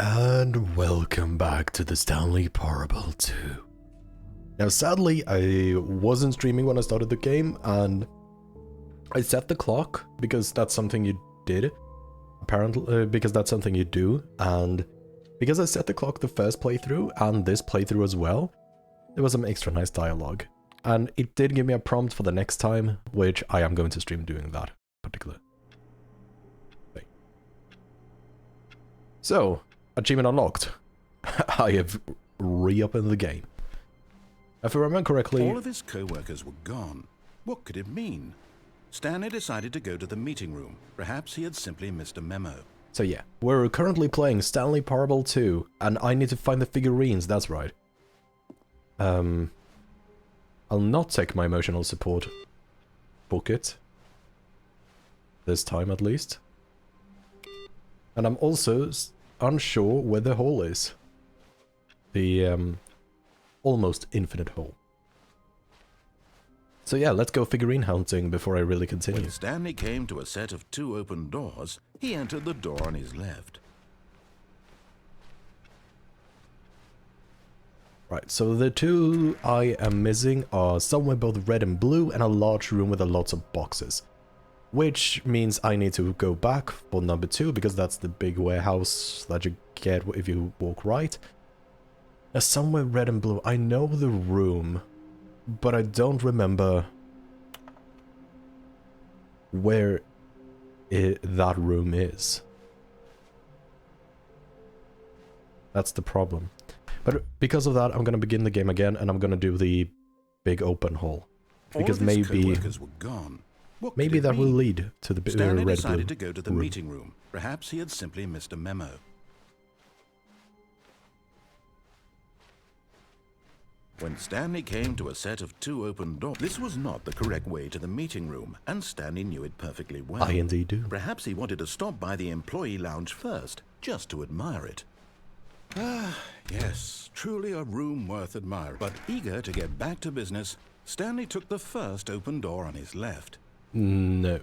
And welcome back to the Stanley Parable 2. Now sadly, I wasn't streaming when I started the game, and I set the clock because that's something you did. Apparently, because that's something you do, and because I set the clock the first playthrough, and this playthrough as well, there was some extra nice dialogue. And it did give me a prompt for the next time, which I am going to stream doing that particular thing. So, achievement unlocked. I have reopened the game. If I remember correctly... All of his co-workers were gone. What could it mean? Stanley decided to go to the meeting room. Perhaps he had simply missed a memo. So yeah, we're currently playing Stanley Parable 2, and I need to find the figurines, that's right. I'll not take my emotional support bucket. This time at least. And I'm also unsure where the hole is. The almost infinite hole. So yeah, let's go figurine hunting before I really continue. When Stanley came to a set of 2 open doors, he entered the door on his left. Right, so the 2 I am missing are somewhere both red and blue and a large room with lots of boxes. Which means I need to go back for number 2 because that's the big warehouse that you get if you walk right. Somewhere red and blue. I know the room, but I don't remember where that room is. That's the problem. But because of that, I'm going to begin the game again, and I'm going to do the big open hall. Because maybe that will lead to the Stanley red decided blue to go to the meeting room. Perhaps he had simply missed a memo. When Stanley came to a set of 2 open doors, this was not the correct way to the meeting room, and Stanley knew it perfectly well. I indeed do. Perhaps he wanted to stop by the employee lounge first, just to admire it. Ah, yes, truly a room worth admiring. But eager to get back to business, Stanley took the first open door on his left. No.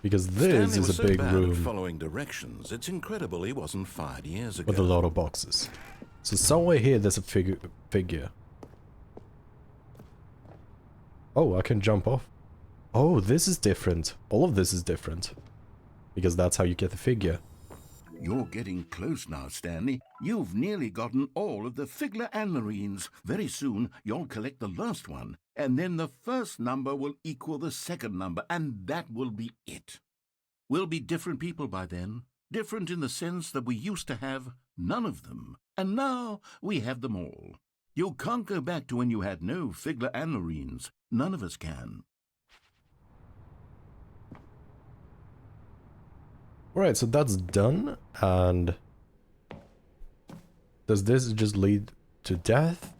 Because this is a big room following directions. It's incredible he wasn't fired years ago. with a lot of boxes. So somewhere here there's a figure. Oh, I can jump off. Oh, this is different. All of this is different. Because that's how you get the figure. You're getting close now, Stanley. You've nearly gotten all of the Figler and Marines. Very soon, you'll collect the last one, and then the first number will equal the second number, and that will be it. We'll be different people by then. Different in the sense that we used to have none of them, and now we have them all. You can't go back to when you had no Figler and Marines. None of us can. Alright, so that's done, and does this just lead to death?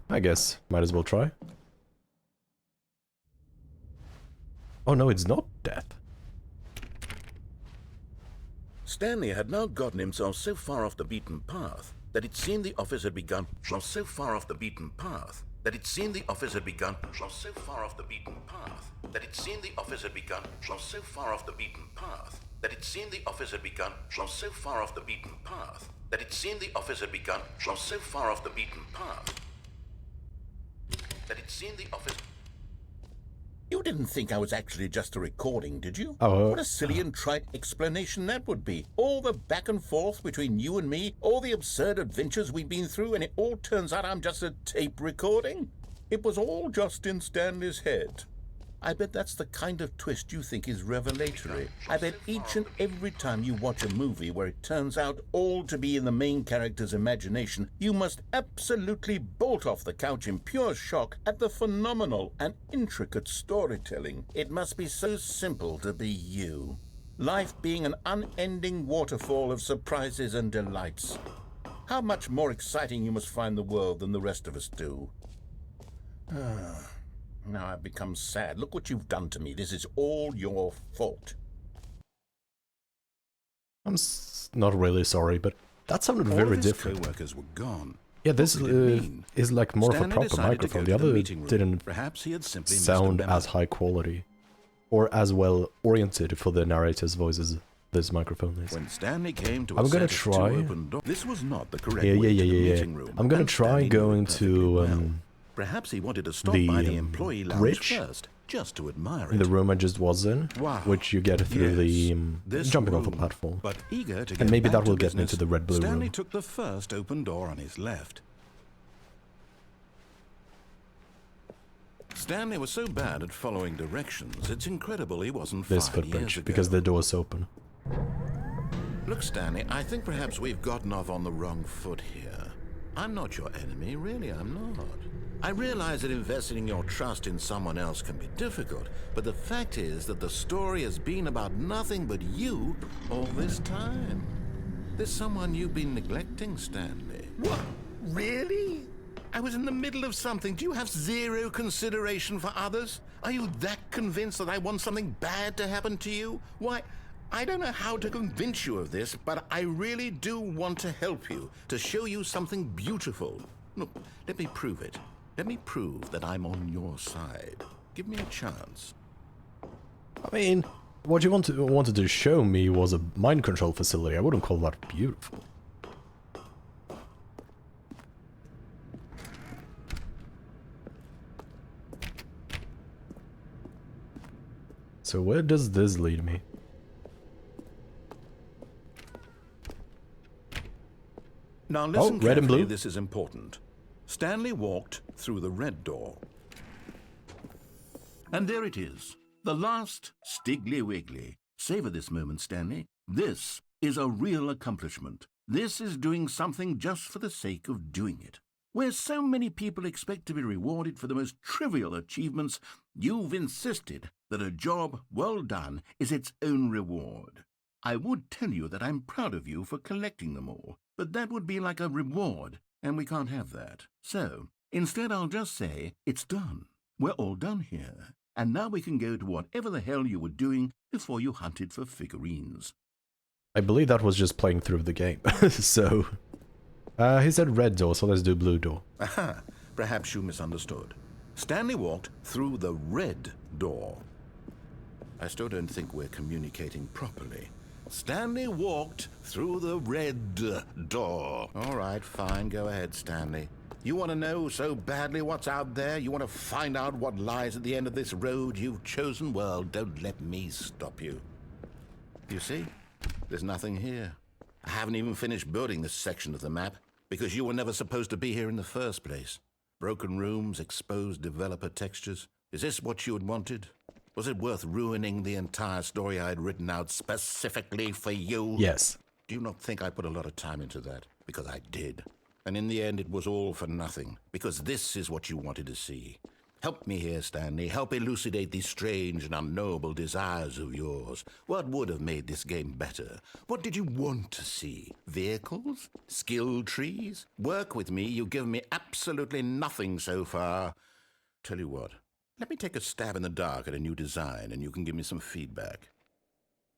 I guess, might as well try. Oh no, it's not death. Stanley had now gotten himself so far off the beaten path that it seemed the office had begun from so far off the beaten path that it seemed the office had begun from so far off the beaten path that it seemed the office had begun from so far off the beaten path that it seemed the office had begun from so far off the beaten path that it seemed the office had begun from so far off the beaten path that it seemed the office. You didn't think I was actually just a recording, did you? Oh, what a silly and trite explanation that would be. All the back and forth between you and me, all the absurd adventures we've been through, and it all turns out I'm just a tape recording. It was all just in Stanley's head. I bet that's the kind of twist you think is revelatory. I bet each and every time you watch a movie where it turns out all to be in the main character's imagination, you must absolutely bolt off the couch in pure shock at the phenomenal and intricate storytelling. It must be so simple to be you. Life being an unending waterfall of surprises and delights. How much more exciting you must find the world than the rest of us do. Now I've become sad. Look what you've done to me. This is all your fault. I'm not really sorry, but that sounded very different. All of his co-workers were gone. Yeah, this is like more of a proper microphone. The other didn't Perhaps he had simply sound as high quality. Or as well oriented for the narrator's voices this microphone is. When Stanley came to I'm a gonna set of try. two open doors, this was not the correct Yeah, way to the yeah. meeting room. I'm gonna and try Stanley knew going it perfectly to well. Perhaps he wanted to stop by the employee lounge bridge first, just to admire in the it. room I just was in, Wow. which you get through the jumping off a platform. But eager to get And maybe back that to will get me business, to the red blue Stanley room. took the first open door on his left. Stanley was so bad at following directions, it's incredible he wasn't This 5 years footbridge, ago. because the door's open. Look, Stanley, I think perhaps we've gotten off on the wrong foot here. I'm not your enemy, really, I'm not. I realize that investing your trust in someone else can be difficult, but the fact is that the story has been about nothing but you all this time. There's someone you've been neglecting, Stanley. What? Really? I was in the middle of something. Do you have zero consideration for others? Are you that convinced that I want something bad to happen to you? Why, I don't know how to convince you of this, but I really do want to help you, to show you something beautiful. Look, let me prove it. Let me prove that I'm on your side. Give me a chance. I mean, what you wanted to show me was a mind control facility. I wouldn't call that beautiful. So where does this lead me? Now listen red and carefully, blue. this is important. Stanley walked through the red door. And there it is, the last Stiggly Wiggly. Savor this moment, Stanley. This is a real accomplishment. This is doing something just for the sake of doing it. Where so many people expect to be rewarded for the most trivial achievements, you've insisted that a job well done is its own reward. I would tell you that I'm proud of you for collecting them all, but that would be like a reward, and we can't have that. So, instead I'll just say, it's done. We're all done here, and now we can go to whatever the hell you were doing before you hunted for figurines. I believe that was just playing through the game, so... he said red door, so let's do blue door. Aha, perhaps you misunderstood. Stanley walked through the red door. I still don't think we're communicating properly. Stanley walked through the red door. All right, fine, go ahead, Stanley. You want to know so badly what's out there? You want to find out what lies at the end of this road you've chosen? Well, don't let me stop you. You see, there's nothing here. I haven't even finished building this section of the map, because you were never supposed to be here in the first place. Broken rooms, exposed developer textures. Is this what you had wanted? Was it worth ruining the entire story I had written out specifically for you? Yes. Do you not think I put a lot of time into that? Because I did. And in the end, it was all for nothing, because this is what you wanted to see. Help me here, Stanley. Help elucidate these strange and unknowable desires of yours. What would have made this game better? What did you want to see? Vehicles? Skill trees? Work with me. You've given me absolutely nothing so far. Tell you what, let me take a stab in the dark at a new design, and you can give me some feedback.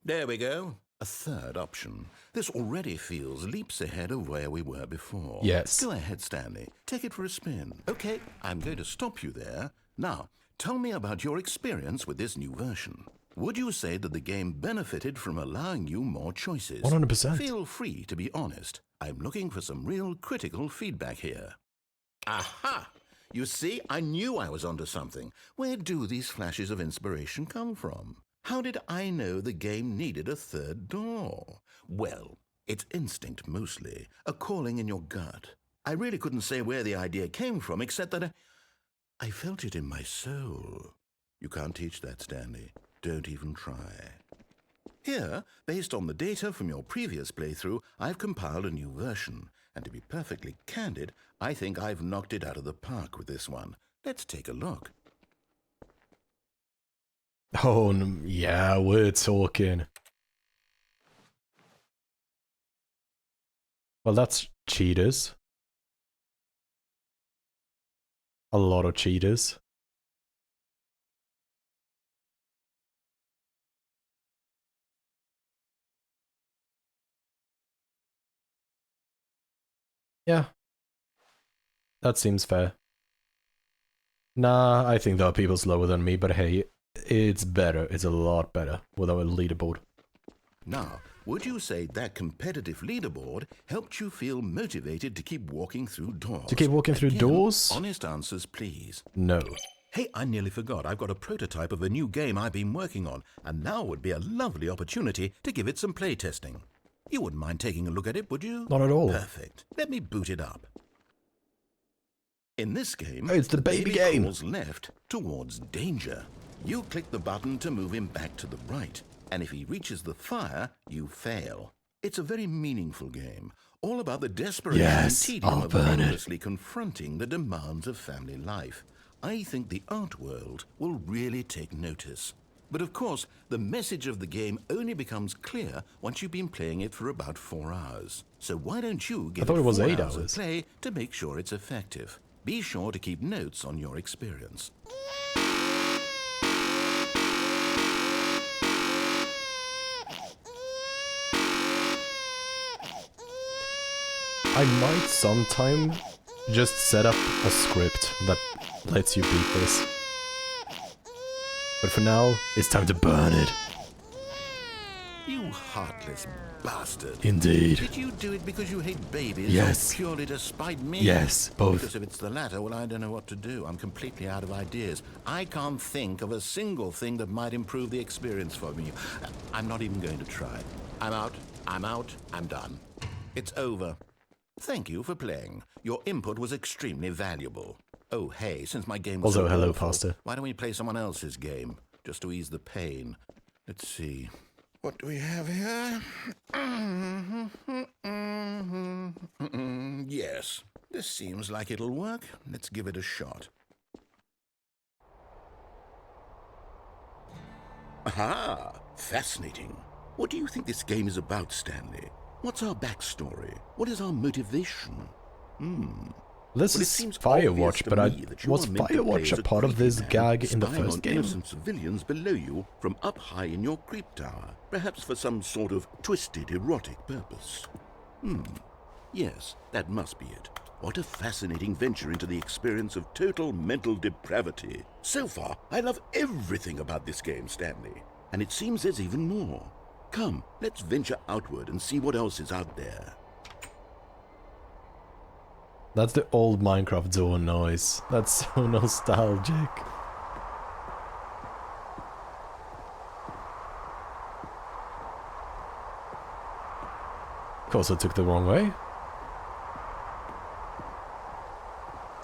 There we go. A third option. This already feels leaps ahead of where we were before. Yes. Go ahead, Stanley. Take it for a spin. Okay, I'm going to stop you there. Now, tell me about your experience with this new version. Would you say that the game benefited from allowing you more choices? 100%. Feel free to be honest. I'm looking for some real critical feedback here. Aha! You see, I knew I was onto something. Where do these flashes of inspiration come from? How did I know the game needed a third door? Well, it's instinct mostly, a calling in your gut. I really couldn't say where the idea came from, except that I felt it in my soul. You can't teach that, Stanley. Don't even try. Here, based on the data from your previous playthrough, I've compiled a new version. And to be perfectly candid, I think I've knocked it out of the park with this one. Let's take a look. Oh, yeah, we're talking. Well, that's cheaters. A lot of cheaters. Yeah. That seems fair. Nah, I think there are people slower than me, but hey, it's better. It's a lot better with our leaderboard. Now, would you say that competitive leaderboard helped you feel motivated to keep walking through doors? To keep walking through Again, doors? Honest answers, please. No. Hey, I nearly forgot. I've got a prototype of a new game I've been working on, and now would be a lovely opportunity to give it some playtesting. You wouldn't mind taking a look at it, would you? Not at all. Perfect. Let me boot it up. In this game, Oh, it's the baby game. calls left towards danger. You click the button to move him back to the right, and if he reaches the fire, you fail. It's a very meaningful game, all about the desperation and tedium of endlessly confronting the demands of family life. I think the art world will really take notice. But of course, the message of the game only becomes clear once you've been playing it for about 4 hours. So why don't you give thought it was 4 8 hours of hours. play to make sure it's effective? Be sure to keep notes on your experience. I might sometime just set up a script that lets you beat this. But for now, it's time to burn it. You heartless bastard. Indeed. Did you do it because you hate babies? Yes. Or purely to spite me? Yes, both. Because if it's the latter, well, I don't know what to do. I'm completely out of ideas. I can't think of a single thing that might improve the experience for me. I'm not even going to try. I'm out. I'm done. It's over. Thank you for playing. Your input was extremely valuable. Oh, hey, since my game was Also, so hello, awful, Pastor. why don't we play someone else's game, just to ease the pain? Let's see. What do we have here? Yes, this seems like it'll work. Let's give it a shot. Aha! Fascinating. What do you think this game is about, Stanley? What's our backstory? What is our motivation? This Well, it is seems Firewatch, obvious to but me that you was are meant to play Firewatch as a part of creepy this man gag in the spying first on game? innocent civilians below you from up high in your creep tower, perhaps for some sort of twisted erotic purpose. Yes, that must be it. What a fascinating venture into the experience of total mental depravity. So far, I love everything about this game, Stanley. And it seems there's even more. Come, let's venture outward and see what else is out there. That's the old Minecraft door noise. That's so nostalgic. Of course I took the wrong way.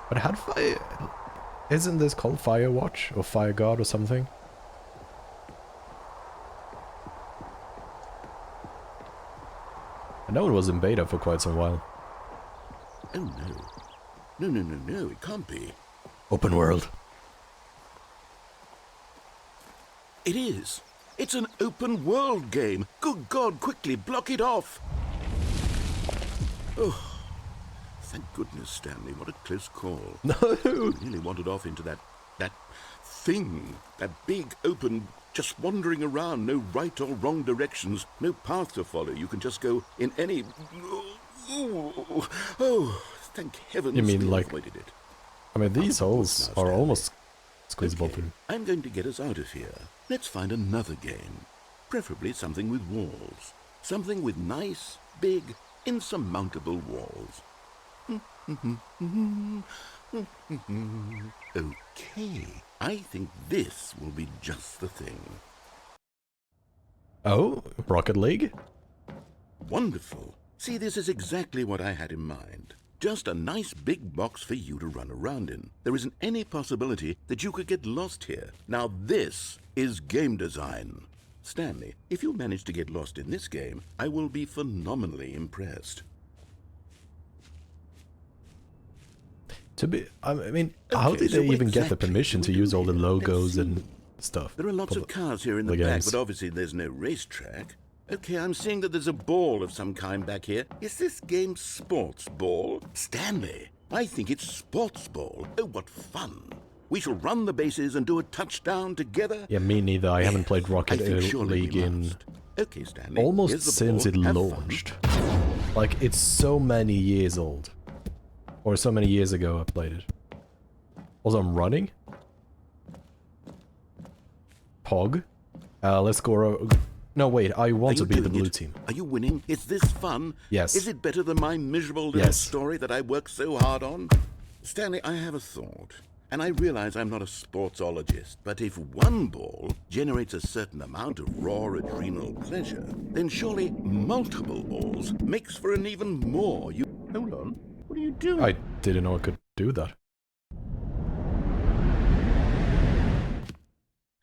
But it had fire... Isn't this called Firewatch or Fire Guard or something? I know it was in beta for quite some while. Oh no. No, it can't be. Open world. It is. It's an open world game. Good God, quickly, block it off. Oh, thank goodness, Stanley. What a close call. No! You nearly wandered off into that thing. That big, open, just wandering around. No right or wrong directions. No path to follow. You can just go in any... Oh, thank heavens You mean we like... avoided it. I mean, these holes now, are Stanley. almost squeezable Okay, through. I'm going to get us out of here. Let's find another game. Preferably something with walls. Something with nice, big, insurmountable walls. Okay, I think this will be just the thing. Oh, Rocket League? Wonderful. See, this is exactly what I had in mind. Just a nice big box for you to run around in. There isn't any possibility that you could get lost here. Now this is game design. Stanley, if you manage to get lost in this game, I will be phenomenally impressed. I mean, how Okay, did so they what even get the exactly permission do to we do use all the here? logos Let's and see. stuff? There are lots of cars here in the the back, games. but obviously there's no racetrack. Okay, I'm seeing that there's a ball of some kind back here. Is this game sports ball? Stanley, I think it's sports ball. Oh, what fun. We shall run the bases and do a touchdown together. Yeah, me neither. I haven't played I Rocket think surely League we in must. Okay, Stanley. almost here's the since ball. it Have fun. launched. Like, it's so many years old. Or so many years ago I played it. Also, I'm running. Pog. Let's go No, wait, I want to be the blue it? team. Are you winning? Is this fun? Yes. Is it better than my miserable little story that I worked so hard on? Stanley, I have a thought. And I realize I'm not a sportsologist, but if one ball generates a certain amount of raw adrenal pleasure, then surely multiple balls makes for an even more... Hold on. What are you doing? I didn't know I could do that.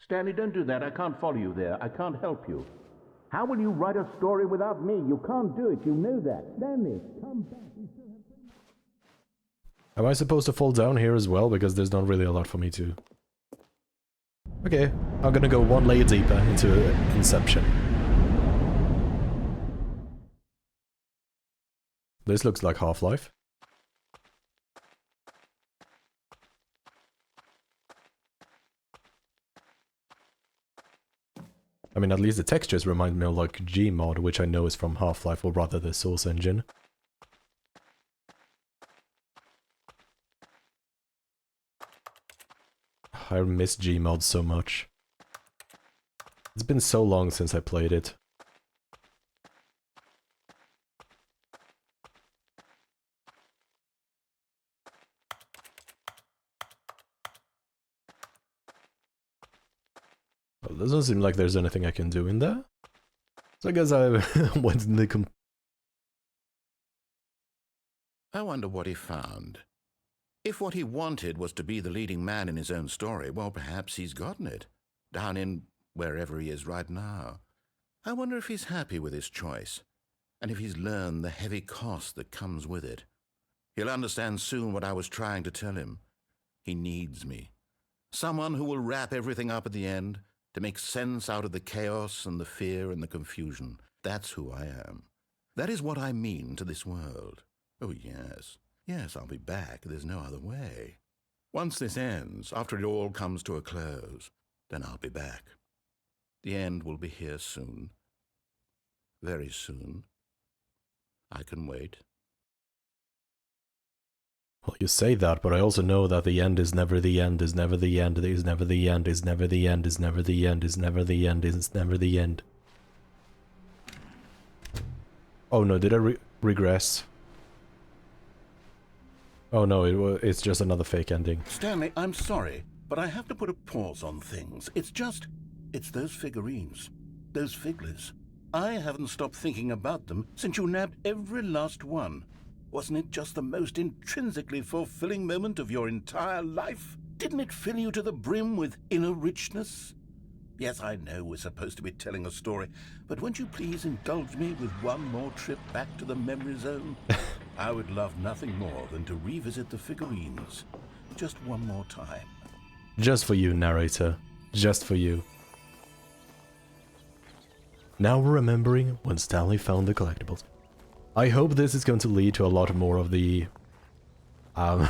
Stanley, don't do that. I can't follow you there. I can't help you. How will you write a story without me? You can't do it. You know that. Stanley, come back. Am I supposed to fall down here as well? Because there's not really a lot for me to... Okay, I'm gonna go one layer deeper into Inception. This looks like Half-Life. I mean, at least the textures remind me of like Gmod, which I know is from Half-Life, or rather the Source engine. I miss Gmod so much. It's been so long since I played it. Well, it doesn't seem like there's anything I can do in there. So I guess I went in the I wonder what he found. If what he wanted was to be the leading man in his own story, well, perhaps he's gotten it. Down in wherever he is right now. I wonder if he's happy with his choice, and if he's learned the heavy cost that comes with it. He'll understand soon what I was trying to tell him. He needs me. Someone who will wrap everything up at the end, to make sense out of the chaos and the fear and the confusion. That's who I am. That is what I mean to this world. Oh, yes. Yes, I'll be back. There's no other way. Once this ends, after it all comes to a close, then I'll be back. The end will be here soon. Very soon. I can wait. Well, you say that, but I also know that the end is never the end, is never the end, is never the end, is never the end, is never the end, is never the end, is never the end. Oh no, did I regress? Oh no, it's just another fake ending. Stanley, I'm sorry, but I have to put a pause on things. It's those figurines. Those figglers. I haven't stopped thinking about them since you nabbed every last one. Wasn't it just the most intrinsically fulfilling moment of your entire life? Didn't it fill you to the brim with inner richness? Yes, I know we're supposed to be telling a story, but won't you please indulge me with one more trip back to the memory zone? I would love nothing more than to revisit the figurines. Just one more time. Just for you, narrator. Just for you. Now we're remembering when Stanley found the collectibles. I hope this is going to lead to a lot more of the... Oh,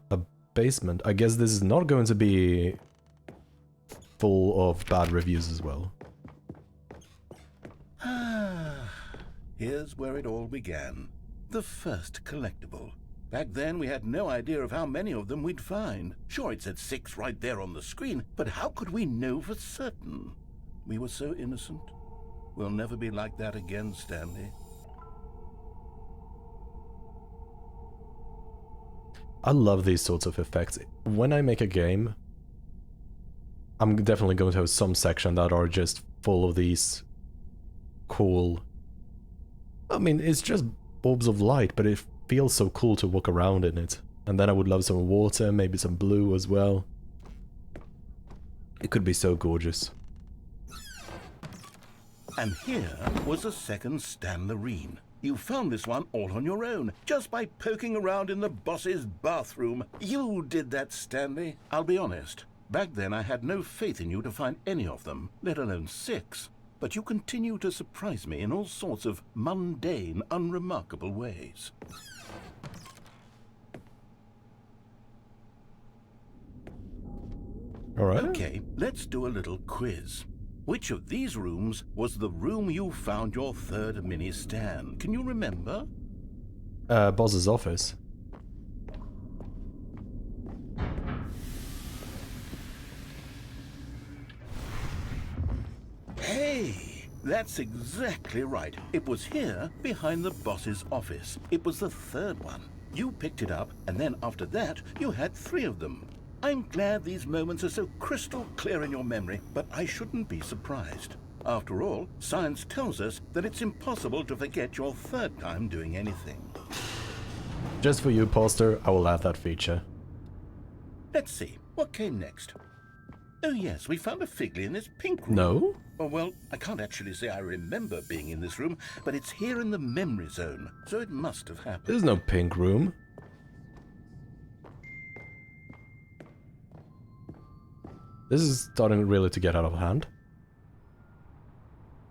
a basement. I guess this is not going to be full of bad reviews as well. Here's where it all began. The first collectible. Back then, we had no idea of how many of them we'd find. Sure, it said 6 right there on the screen, but how could we know for certain? We were so innocent. We'll never be like that again, Stanley. I love these sorts of effects. When I make a game, I'm definitely going to have some section that are just full of these cool... I mean, it's just bulbs of light, but it feels so cool to walk around in it. And then I would love some water, maybe some blue as well. It could be so gorgeous. And here was a second Stanley. You found this one all on your own, just by poking around in the boss's bathroom. You did that, Stanley. I'll be honest. Back then I had no faith in you to find any of them, let alone 6. But you continue to surprise me in all sorts of mundane, unremarkable ways. Alright. Okay, let's do a little quiz. Which of these rooms was the room you found your third mini Stan? Can you remember? Boss's office. Hey, that's exactly right. It was here, behind the boss's office. It was the third one. You picked it up, and then after that, you had 3 of them. I'm glad these moments are so crystal clear in your memory, but I shouldn't be surprised. After all, science tells us that it's impossible to forget your 3rd time doing anything. Just for you, poster, I will add that feature. Let's see, what came next? Oh yes, we found a Figley in this pink room. No? Oh, well, I can't actually say I remember being in this room, but it's here in the memory zone, so it must have happened. There's no pink room. This is starting really to get out of hand.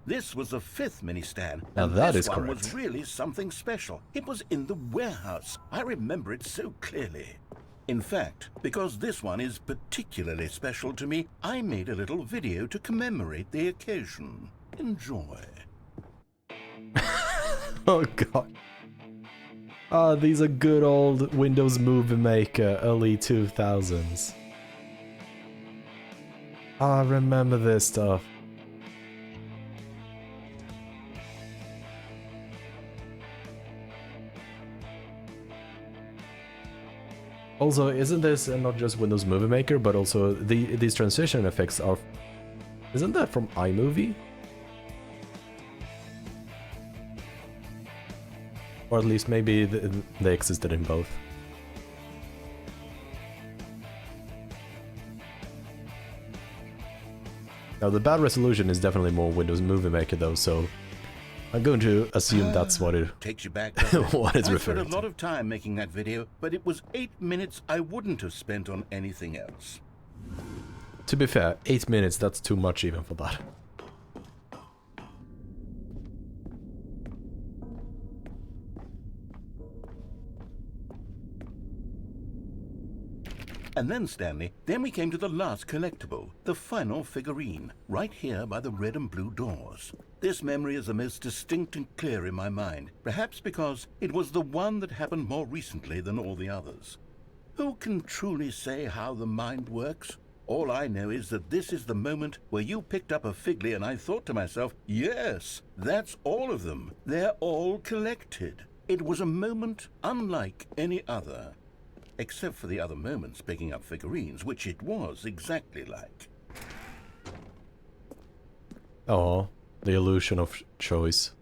This was the 5th mini-stand, Now and that this is one correct. was really something special. It was in the warehouse. I remember it so clearly. In fact, because this one is particularly special to me, I made a little video to commemorate the occasion. Enjoy. Oh god. Ah, these are good old Windows Movie Maker, early 2000s. Ah, I remember this stuff. Also, isn't this not just Windows Movie Maker, but also these transition effects are... Isn't that from iMovie? Or at least maybe they existed in both. Now the bad resolution is definitely more Windows Movie Maker though, so I'm going to assume that's what it Takes you back, doesn't it? what it's I referring spent a lot to. of time making that video, but it was 8 minutes I wouldn't have spent on anything else. To be fair, 8 minutes, that's too much even for that. And then, Stanley, then we came to the last collectible, the final figurine, right here by the red and blue doors. This memory is the most distinct and clear in my mind, perhaps because it was the one that happened more recently than all the others. Who can truly say how the mind works? All I know is that this is the moment where you picked up a Figley and I thought to myself, yes, that's all of them. They're all collected. It was a moment unlike any other. Except for the other moments picking up figurines, which it was exactly like. Oh, the illusion of choice.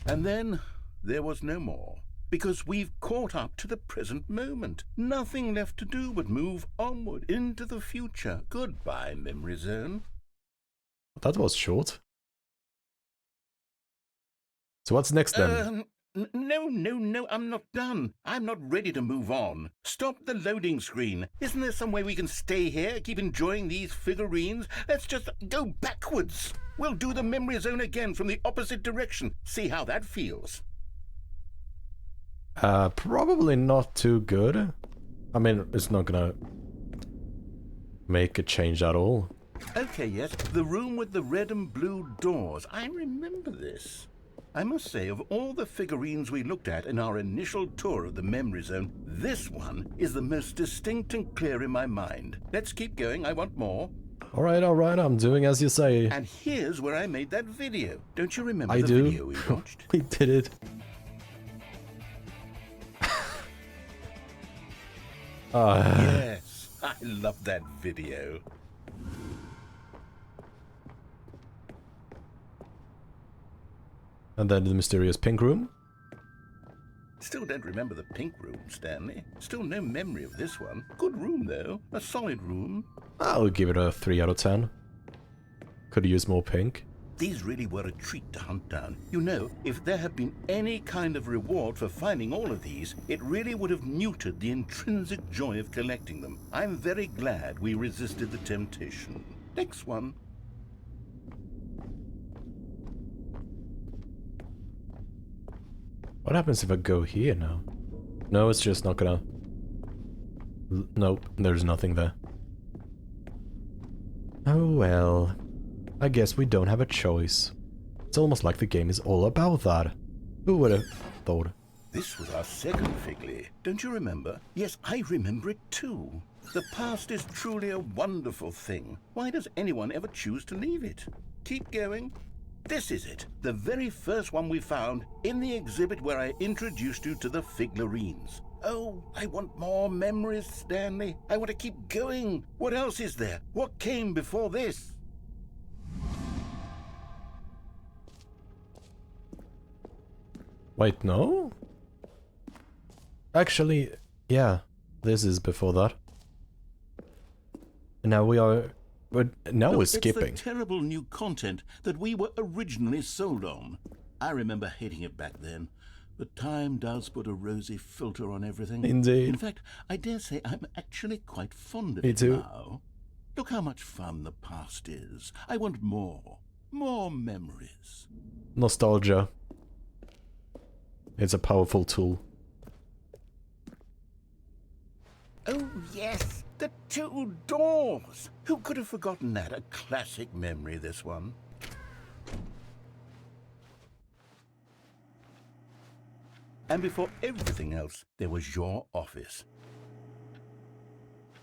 And then there was no more, because we've caught up to the present moment. Nothing left to do but move onward into the future. Goodbye, memory zone. That was short. So what's next then? No, I'm not done. I'm not ready to move on. Stop the loading screen. Isn't there some way we can stay here, keep enjoying these figurines? Let's just go backwards. We'll do the memory zone again from the opposite direction. See how that feels. Probably not too good. I mean, it's not gonna make a change at all. Okay, yes, the room with the red and blue doors. I remember this. I must say, of all the figurines we looked at in our initial tour of the memory zone, this one is the most distinct and clear in my mind. Let's keep going, I want more. Alright, I'm doing as you say. And here's where I made that video. Don't you remember I the do. video we watched? We did it. Yes, I love that video. And then the mysterious pink room. Still don't remember the pink room, Stanley. Still no memory of this one. Good room, though. A solid room. I'll give it a 3 out of 10. Could use more pink. These really were a treat to hunt down. You know, if there had been any kind of reward for finding all of these, it really would have neutered the intrinsic joy of collecting them. I'm very glad we resisted the temptation. Next one. What happens if I go here now? No, it's just not gonna... Nope, there's nothing there. Oh well. I guess we don't have a choice. It's almost like the game is all about that. Who would have thought? This was our second Figley. Don't you remember? Yes, I remember it too. The past is truly a wonderful thing. Why does anyone ever choose to leave it? Keep going. This is it, the very first one we found in the exhibit where I introduced you to the figurines. Oh, I want more memories, Stanley. I want to keep going. What else is there? What came before this? Wait, no? Actually, yeah, this is before that. Now we are... But now we're skipping. It's the terrible new content that we were originally sold on. I remember hating it back then, but time does put a rosy filter on everything. Indeed. In fact, I dare say I'm actually quite fond of Me it too. now. Look how much fun the past is. I want more. More memories. Nostalgia. It's a powerful tool. Oh, yes. The two doors! Who could have forgotten that? A classic memory, this one. And before everything else, there was your office.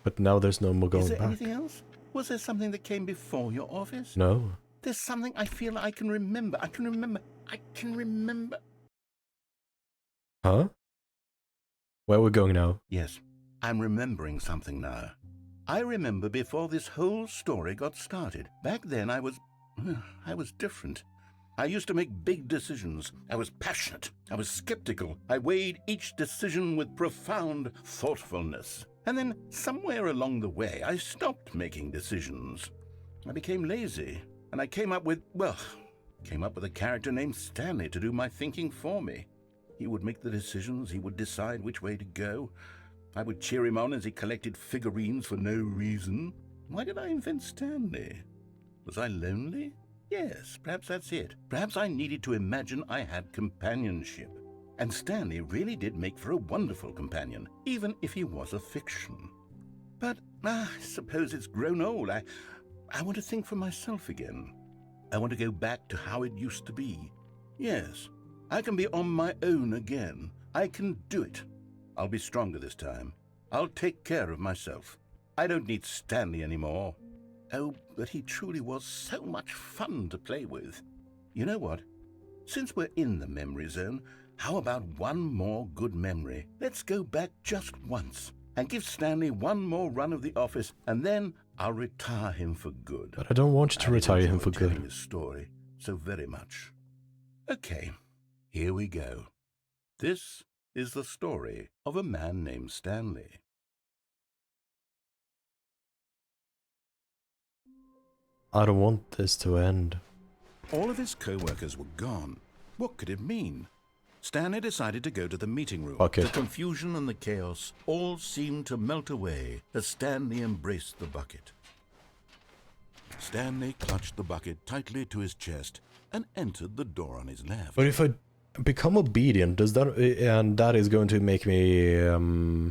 But now there's no more Is going there back. anything else? Was there something that came before your office? No. There's something I feel I can remember. I can remember. Huh? Where are we going now? Yes, I'm remembering something now. I remember before this whole story got started. Back then I was different. I used to make big decisions. I was passionate. I was skeptical. I weighed each decision with profound thoughtfulness. And then somewhere along the way, I stopped making decisions. I became lazy, and I came up with a character named Stanley to do my thinking for me. He would make the decisions. He would decide which way to go. I would cheer him on as he collected figurines for no reason. Why did I invent Stanley? Was I lonely? Yes, perhaps that's it. Perhaps I needed to imagine I had companionship. And Stanley really did make for a wonderful companion, even if he was a fiction. But I suppose it's grown old. I want to think for myself again. I want to go back to how it used to be. Yes, I can be on my own again. I can do it. I'll be stronger this time. I'll take care of myself. I don't need Stanley anymore. Oh, but he truly was so much fun to play with. You know what? Since we're in the memory zone, how about one more good memory? Let's go back just once and give Stanley one more run of the office, and then I'll retire him for good. But I don't want you to retire him for telling good. his story so very much. Okay, here we go. This is the story of a man named Stanley. I don't want this to end. All of his co-workers were gone. What could it mean? Stanley decided to go to the meeting room. Okay. The confusion and the chaos all seemed to melt away as Stanley embraced the bucket. Stanley clutched the bucket tightly to his chest and entered the door on his left. But if I become obedient, does that... And that is going to make me...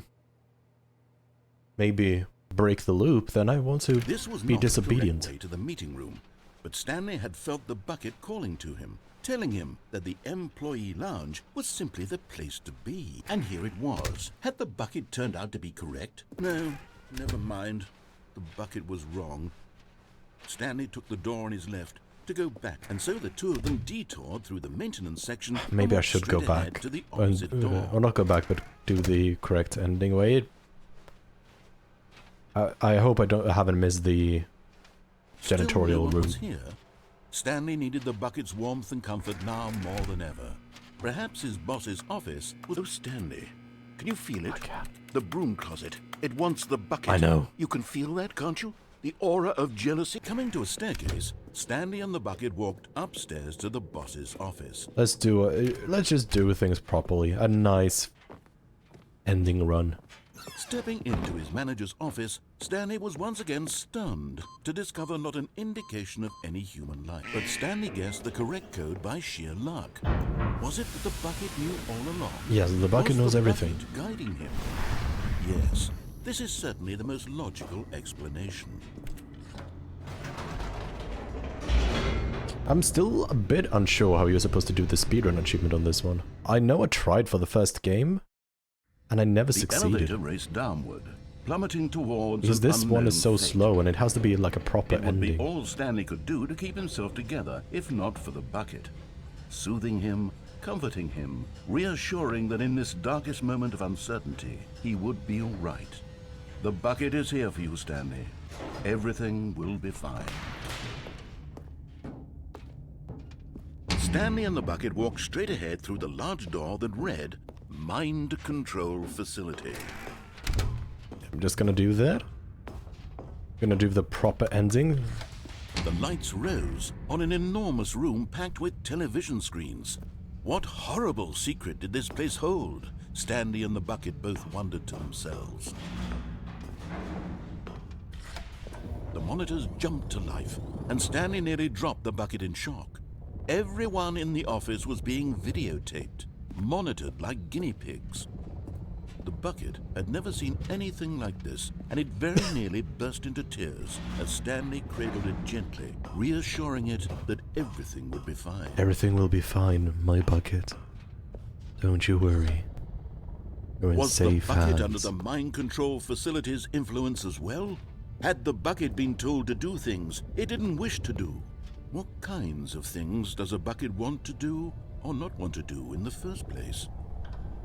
maybe break the loop, then I want to This was be not disobedient. the correct way to the meeting room, but Stanley had felt the bucket calling to him, telling him that the employee lounge was simply the place to be. And here it was. Had the bucket turned out to be correct? No, never mind. The bucket was wrong. Stanley took the door on his left to go back, and so the two of them detoured through the maintenance section. Maybe I and should go straight ahead back. to the opposite door. Or not go back, but do the correct ending. Wait. I hope I haven't missed the Still no janitorial one room. was here. Stanley needed the bucket's warmth and comfort now more than ever. Perhaps his boss's office was... Oh, Stanley, can you feel it? The broom closet. It wants the bucket. I know. You can feel that, can't you? The aura of jealousy. Coming to a staircase, Stanley and the bucket walked upstairs to the boss's office. Let's just do things properly. A nice ending run. Stepping into his manager's office, Stanley was once again stunned to discover not an indication of any human life. But Stanley guessed the correct code by sheer luck. Was it that the bucket knew all along? Yes, the bucket Was knows the everything. bucket guiding him? Yes, this is certainly the most logical explanation. I'm still a bit unsure how you're supposed to do the speedrun achievement on this one. I know I tried for the first game, and I never The succeeded. elevator raced downward. plummeting towards Because an this one unknown is so fate. slow and it has to be like a proper It would be ending. all Stanley could do to keep himself together, if not for the bucket. Soothing him, comforting him, reassuring that in this darkest moment of uncertainty, he would be all right. The bucket is here for you, Stanley. Everything will be fine. Stanley and the bucket walked straight ahead through the large door that read Mind Control Facility. I'm just gonna do that. Gonna do the proper ending. The lights rose on an enormous room packed with television screens. What horrible secret did this place hold? Stanley and the bucket both wondered to themselves. The monitors jumped to life, and Stanley nearly dropped the bucket in shock. Everyone in the office was being videotaped, monitored like guinea pigs. The bucket had never seen anything like this, and it very nearly burst into tears as Stanley cradled it gently, reassuring it that everything would be fine. Everything will be fine, my bucket. Don't you worry. You're in Was the safe bucket hands. under the mind control facility's influence as well? Had the bucket been told to do things it didn't wish to do? What kinds of things does a bucket want to do or not want to do in the first place?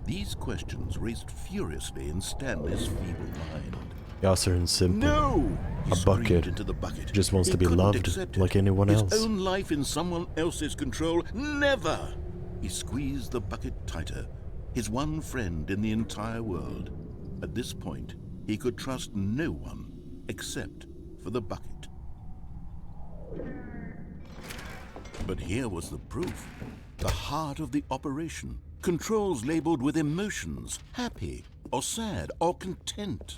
These questions raced furiously in Stanley's feeble mind. The answer is simple. No! He A screamed bucket into the bucket. just wants He to be couldn't loved accept it. like anyone His else. own life in someone else's control? Never! He squeezed the bucket tighter. His one friend in the entire world. At this point, he could trust no one except for the bucket. But here was the proof. The heart of the operation. Controls labeled with emotions, happy or sad or content.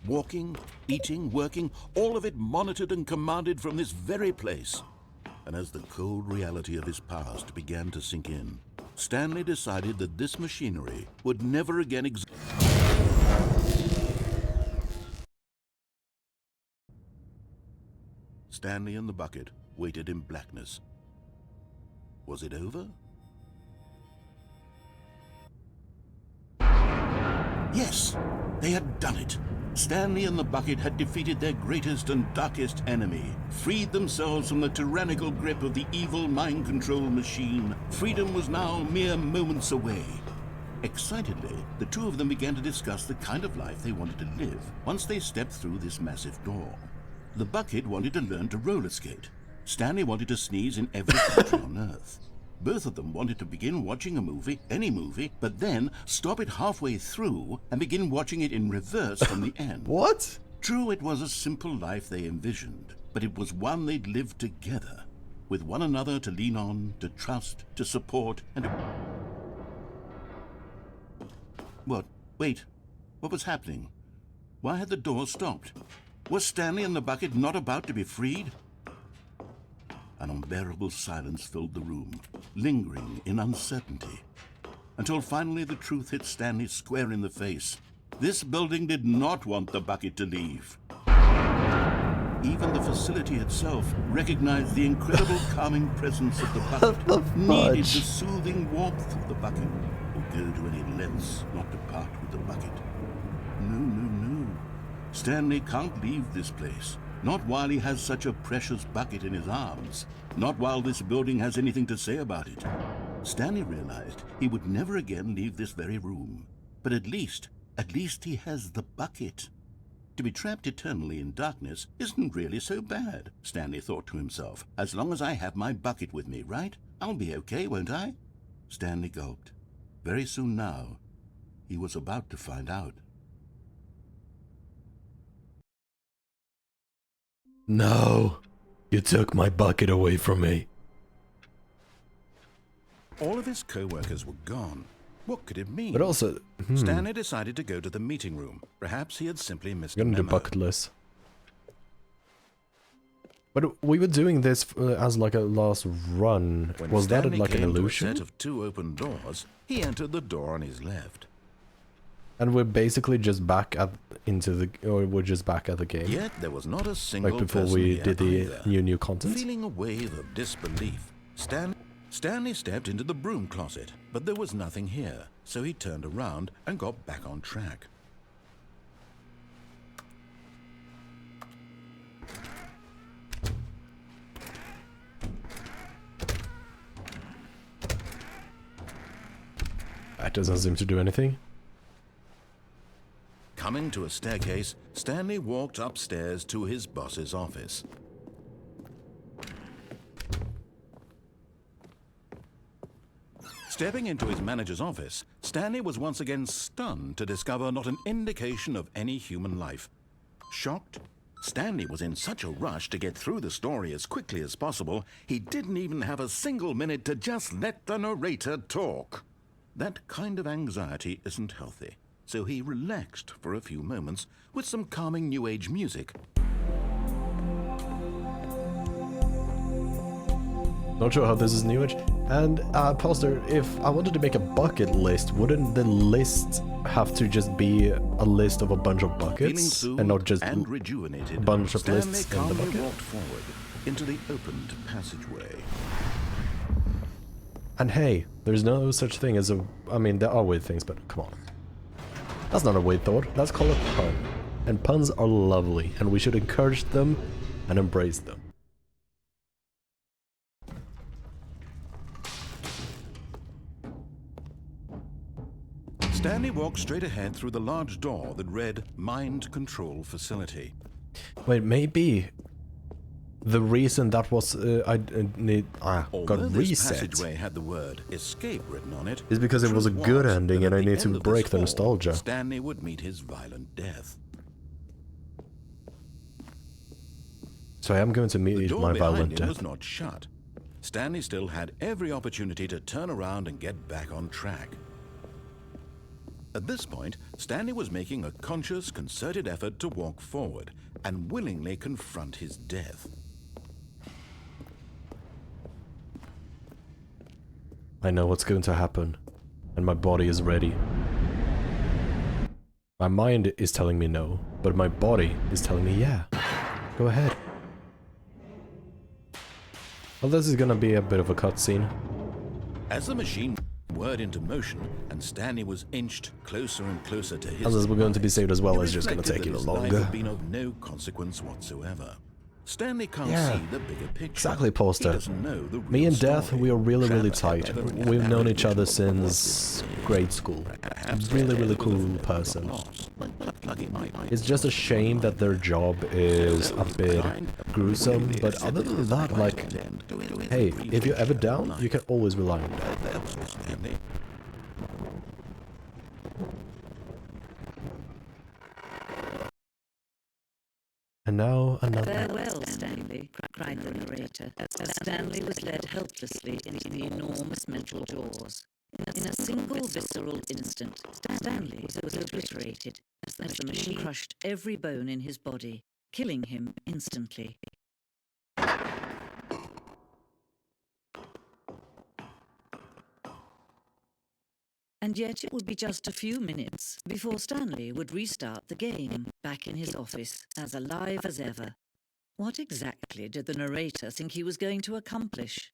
Walking, eating, working, all of it monitored and commanded from this very place. And as the cold reality of his past began to sink in, Stanley decided that this machinery would never again exist. Stanley and the bucket waited in blackness. Was it over? Yes, they had done it. Stanley and the bucket had defeated their greatest and darkest enemy, freed themselves from the tyrannical grip of the evil mind control machine. Freedom was now mere moments away. Excitedly, the two of them began to discuss the kind of life they wanted to live once they stepped through this massive door. The bucket wanted to learn to roller skate. Stanley wanted to sneeze in every country on Earth. Both of them wanted to begin watching a movie, any movie, but then stop it halfway through and begin watching it in reverse from the end. What? True, it was a simple life they envisioned, but it was one they'd lived together, with one another to lean on, to trust, to support, and to... What? Wait. What was happening? Why had the door stopped? Was Stanley and the bucket not about to be freed? An unbearable silence filled the room, lingering in uncertainty, until finally the truth hit Stanley square in the face. This building did not want the bucket to leave. Even the facility itself recognized the incredible calming presence of the bucket, The needed the fudge. soothing warmth of the bucket, would go to any lengths not to part with the bucket. No, no, no. Stanley can't leave this place. Not while he has such a precious bucket in his arms. Not while this building has anything to say about it. Stanley realized he would never again leave this very room. But at least he has the bucket. To be trapped eternally in darkness isn't really so bad, Stanley thought to himself. As long as I have my bucket with me, right? I'll be okay, won't I? Stanley gulped. Very soon now, he was about to find out. No. You took my bucket away from me. All of his co-workers were gone. What could it mean? But also, Stanley decided to go to the meeting room. Perhaps he had simply missed I'm a gonna do memo. bucket list. But we were doing this as like a last run. When Was that Stanley like an came to a illusion? set of two open doors, he entered the door on his left. And we're basically just back at we're just back at the game. Yet there was not a single Like before person we here did the either. new content. Feeling a wave of disbelief, Stanley stepped into the broom closet, but there was nothing here, so he turned around and got back on track. That doesn't seem to do anything. Coming to a staircase, Stanley walked upstairs to his boss's office. Stepping into his manager's office, Stanley was once again stunned to discover not an indication of any human life. Shocked, Stanley was in such a rush to get through the story as quickly as possible, he didn't even have a single minute to just let the narrator talk. That kind of anxiety isn't healthy, so he relaxed for a few moments with some calming New Age music. Not sure how this is New Age. And, Pastor, if I wanted to make a bucket list, wouldn't the list have to just be a list of a bunch of buckets and not just and rejuvenated, a bunch of Stanley lists in the calmly bucket? walked forward into the opened passageway. And hey, there's no such thing as a... I mean, there are weird things, but come on. That's not a weird thought. That's called a pun. And puns are lovely, and we should encourage them and embrace them. Stanley walked straight ahead through the large door that read Mind Control Facility. Wait, maybe the reason that was got Although this reset passageway had the word escape written on it, is because it was a truth good was ending that and at I the need to end of break this the fall, nostalgia. Stanley would meet his violent death. So I am going to The meet door my behind violent him death. was not shut. Stanley still had every opportunity to turn around and get back on track. At this point, Stanley was making a conscious, concerted effort to walk forward and willingly confront his death. I know what's going to happen, and my body is ready. My mind is telling me no, but my body is telling me yeah. Go ahead. Well, this is gonna be a bit of a cutscene. As the machine whirred into motion and Stanley was inched closer and closer to his Unless we're going to be demise, saved as well, he it's just gonna reflected take that even his life longer. had been of no consequence whatsoever. Stanley can't Yeah, see the bigger picture. exactly, He Poster. doesn't know the Me real and Death, story. we are really, really Trevor tight. had never We've known narrowed each other vision of what since this is. grade school. Perhaps Really, really Ted was cool a bit person. lost, but lucky might. It's just a shame that their job is a bit gruesome, but other than that, like, hey, if you're ever down, you can always rely on Death. Stanley. And now another. Farewell, Stanley, cried the narrator, as Stanley was led helplessly into the enormous mental jaws. In a single visceral instant, Stanley was obliterated as the machine crushed every bone in his body, killing him instantly. And yet it would be just a few minutes before Stanley would restart the game, back in his office, as alive as ever. What exactly did the narrator think he was going to accomplish?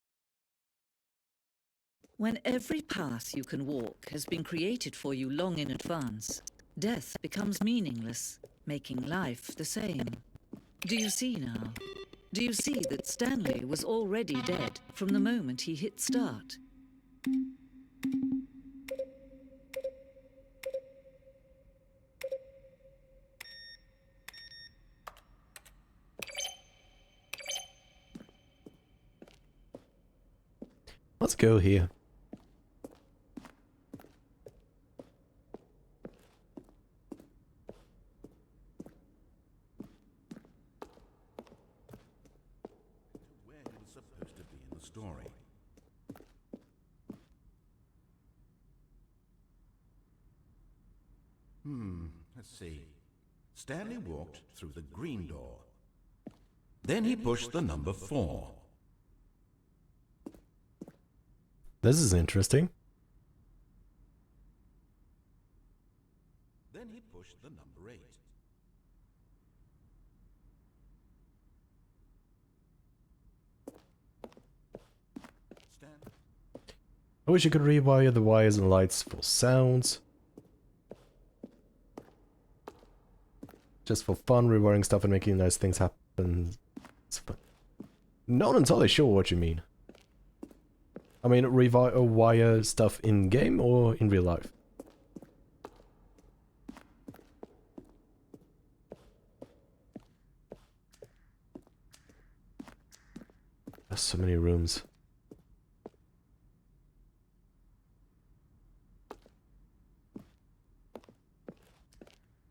When every path you can walk has been created for you long in advance, death becomes meaningless, making life the same. Do you see now? Do you see that Stanley was already dead from the moment he hit start? Let's go here. Where he was supposed to be in the story. Let's see. Stanley walked through the green door. Then he pushed the number 4. This is interesting. Then he pushed the number 8. I wish you could rewire the wires and lights for sounds. Just for fun, rewiring stuff and making nice things happen. It's fun. Not entirely sure what you mean. I mean, rewire stuff in game or in real life? There's so many rooms.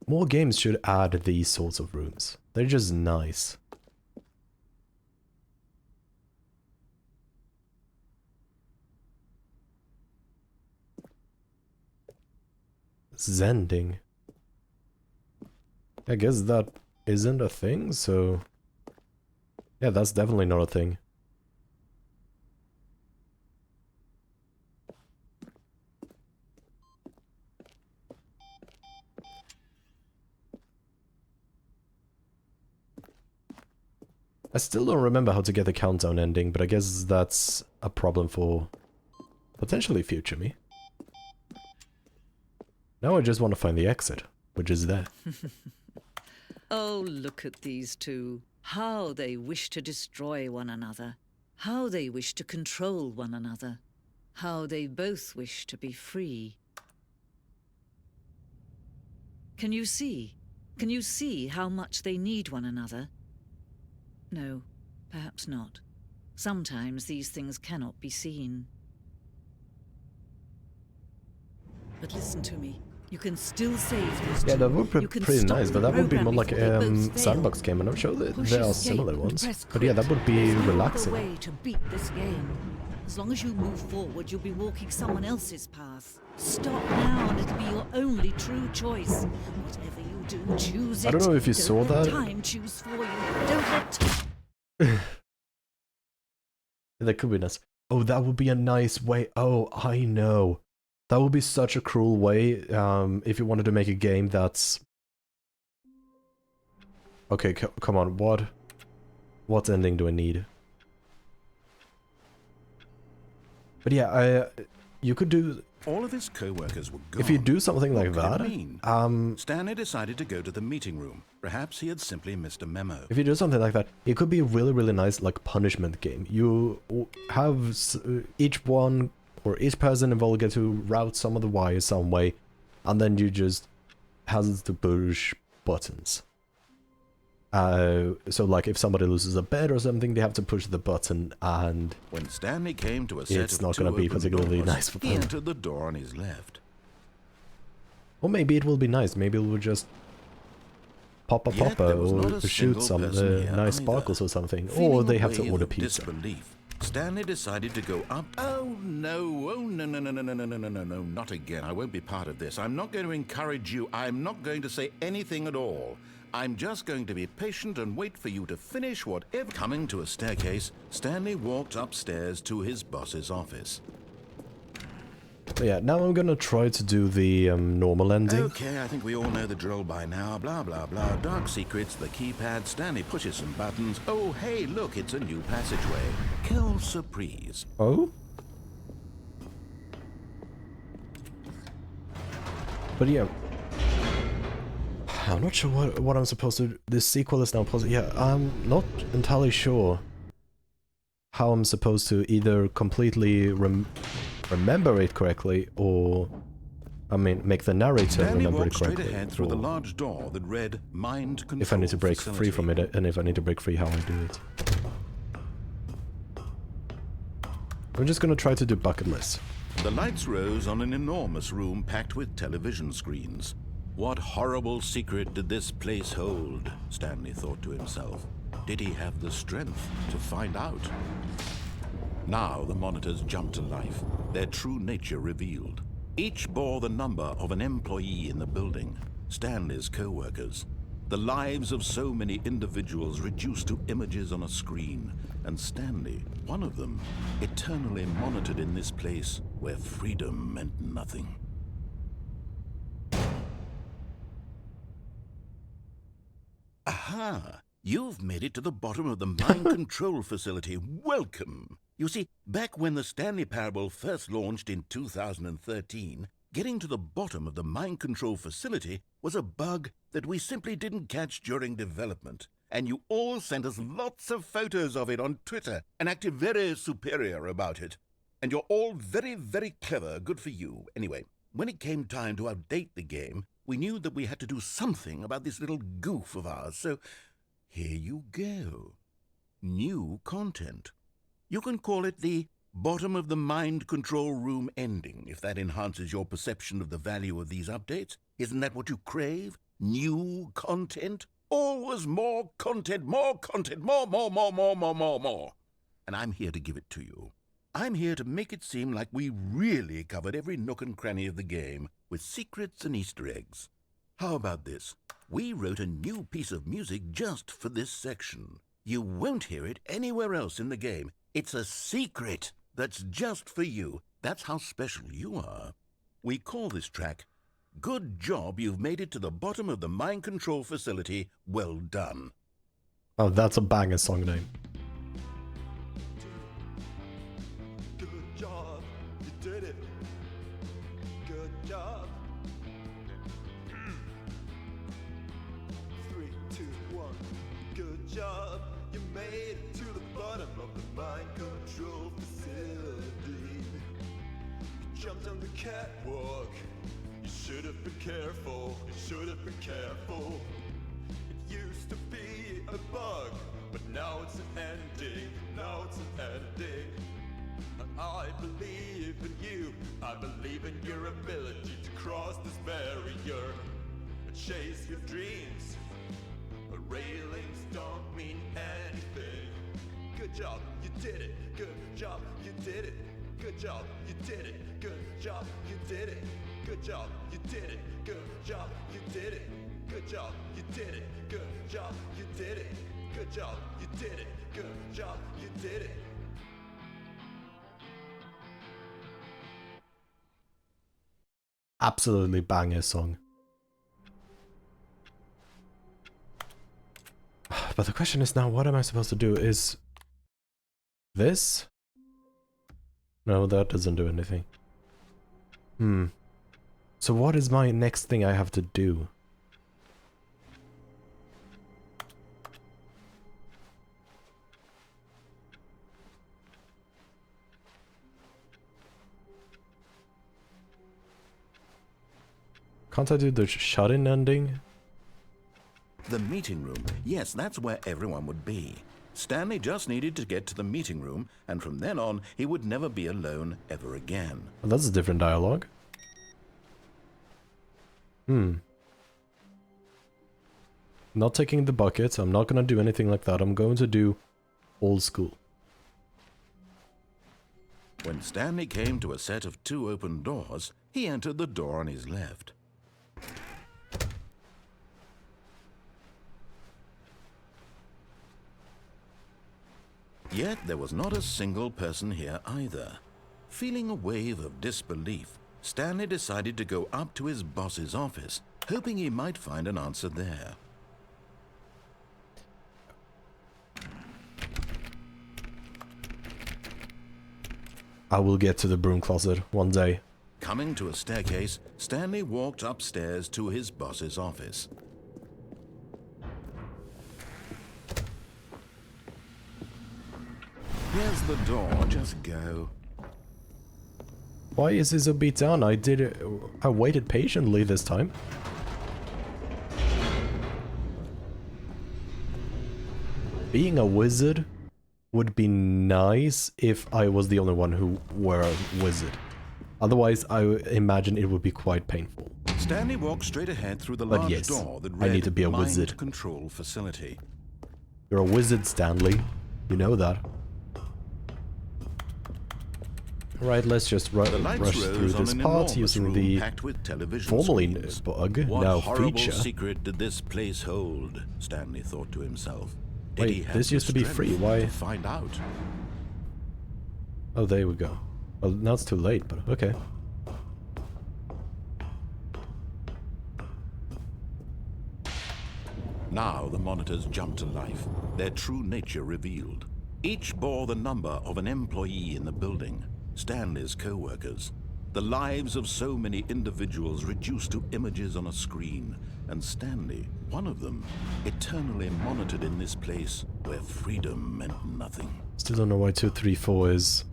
More games should add these sorts of rooms. They're just nice. Zending. I guess that isn't a thing, so... Yeah, that's definitely not a thing. I still don't remember how to get the countdown ending, but I guess that's a problem for potentially future me. Now I just want to find the exit, which is there. Oh, look at these two. How they wish to destroy one another. How they wish to control one another. How they both wish to be free. Can you see? Can you see how much they need one another? No, perhaps not. Sometimes these things cannot be seen. But listen to me. You can still save these two. Yeah, that would be pretty nice, but that would be more like a sandbox game, and I'm sure that there are similar ones. But yeah, that would be relaxing. There's no other way to beat this game. As long as you move forward, you'll be walking someone else's path. Stop now, and it'll be your only true choice. Whatever you do, choose it. I don't know if you saw Don't let that. time choose for you. Don't let That could be nice. Oh, that would be a nice way. Oh, I know. That would be such a cruel way, if you wanted to make a game that's... Okay, come on, what ending do I need? But yeah, you could do... All of his co-workers were gone. If you do something like What could it that, mean? Stanley decided to go to the meeting room. Perhaps he had simply missed a memo. if you do something like that, it could be a really, really nice, like, punishment game. You have each one, or each person involved get to route some of the wires some way, and then you just has to push buttons. So like if somebody loses a bed or something, they have to push the button, and When Stanley came to a set it's of not two going to be open particularly doors, nice for he them. entered the door on his left. Or maybe it will be nice. Maybe it will just pop a Yet popper there was not or a shoot single some person here nice either. sparkles or something. Feeling Or a they have to wave order of pizza. disbelief, Stanley decided to go up. Oh no, no, not again. I won't be part of this. I'm not going to encourage you. I'm not going to say anything at all. I'm just going to be patient and wait for you to finish whatever. Coming to a staircase, Stanley walked upstairs to his boss's office. But yeah, now I'm gonna try to do the normal ending. Okay, I think we all know the drill by now. Blah, blah, blah. Dark secrets, the keypad. Stanley pushes some buttons. Oh, hey, look, it's a new passageway. Kill surprise. Oh? But yeah. I'm not sure what I'm supposed to do. This sequel is now possible. Yeah, I'm not entirely sure how I'm supposed to either completely remember it correctly, or, I mean, make the narrator Stanley remember it walked straight correctly. ahead through the or large door that read Mind Control if I need to break Facility. free from it, and if I need to break free, how I do it. I'm just gonna try to do bucket lists. The lights rose on an enormous room packed with television screens. What horrible secret did this place hold? Stanley thought to himself. Did he have the strength to find out? Now the monitors jumped to life, their true nature revealed. Each bore the number of an employee in the building, Stanley's co-workers. The lives of so many individuals reduced to images on a screen, and Stanley, one of them, eternally monitored in this place where freedom meant nothing. Aha! You've made it to the bottom of the mind control facility. Welcome! You see, back when the Stanley Parable first launched in 2013, getting to the bottom of the mind control facility was a bug that we simply didn't catch during development. And you all sent us lots of photos of it on Twitter and acted very superior about it. And you're all very, very clever. Good for you. Anyway, when it came time to update the game, we knew that we had to do something about this little goof of ours, so here you go. New content. You can call it the bottom of the mind control room ending, if that enhances your perception of the value of these updates. Isn't that what you crave? New content? Always more content, more content, more. And I'm here to give it to you. I'm here to make it seem like we really covered every nook and cranny of the game, with secrets and Easter eggs. How about this? We wrote a new piece of music just for this section. You won't hear it anywhere else in the game. It's a secret that's just for you. That's how special you are. We call this track, Good Job You've Made It to the Bottom of the Mind Control Facility. Well done. Oh, that's a banger song name. Good job, you did it. Good job. 3, 2, 1. Good job, you made it to the bottom of the mind control facility. You jumped on the catwalk. You should have been careful. You should have been careful. It used to be a bug, but now it's an ending. Now it's an ending. I believe in you. I believe in your ability to cross this barrier and chase your dreams. But railings don't mean anything. Good job, you did it. Good job, you did it. Good job, you did it. Good job, you did it. Good job, you did it. Good job, you did it. Good job, you did it. Good job, you did it. Good job, you did it. Good job, you did it. Absolutely banger song. But the question is now, what am I supposed to do? Is this? No, that doesn't do anything. So what is my next thing I have to do? Can't I do the shut-in ending? The meeting room. Yes, that's where everyone would be. Stanley just needed to get to the meeting room, and from then on, he would never be alone ever again. Well, that's a different dialogue. Not taking the bucket. I'm not gonna do anything like that. I'm going to do old school. When Stanley came to a set of 2 open doors, he entered the door on his left. Yet there was not a single person here either. Feeling a wave of disbelief, Stanley decided to go up to his boss's office, hoping he might find an answer there. I will get to the broom closet one day. Coming to a staircase, Stanley walked upstairs to his boss's office. Here's the door, just go. Why is he so beat down? I waited patiently this time. Being a wizard would be nice if I was the only one who were a wizard. Otherwise, I imagine it would be quite painful. Stanley walked straight ahead through the But large yes, door that I read need to be a Mind wizard. Control Facility. You're a wizard, Stanley. You know that. Right, let's just rush through this part using the formerly bug, now feature. Secret did this place hold? Stanley thought to himself. Did he Wait, have this the used to be strength free, why? to find out? Oh, there we go. Well, now it's too late, but okay. Now the monitors jumped to life, their true nature revealed. Each bore the number of an employee in the building, Stanley's co-workers. The lives of so many individuals reduced to images on a screen, and Stanley, one of them, eternally monitored in this place where freedom meant nothing. Still don't know why 234 is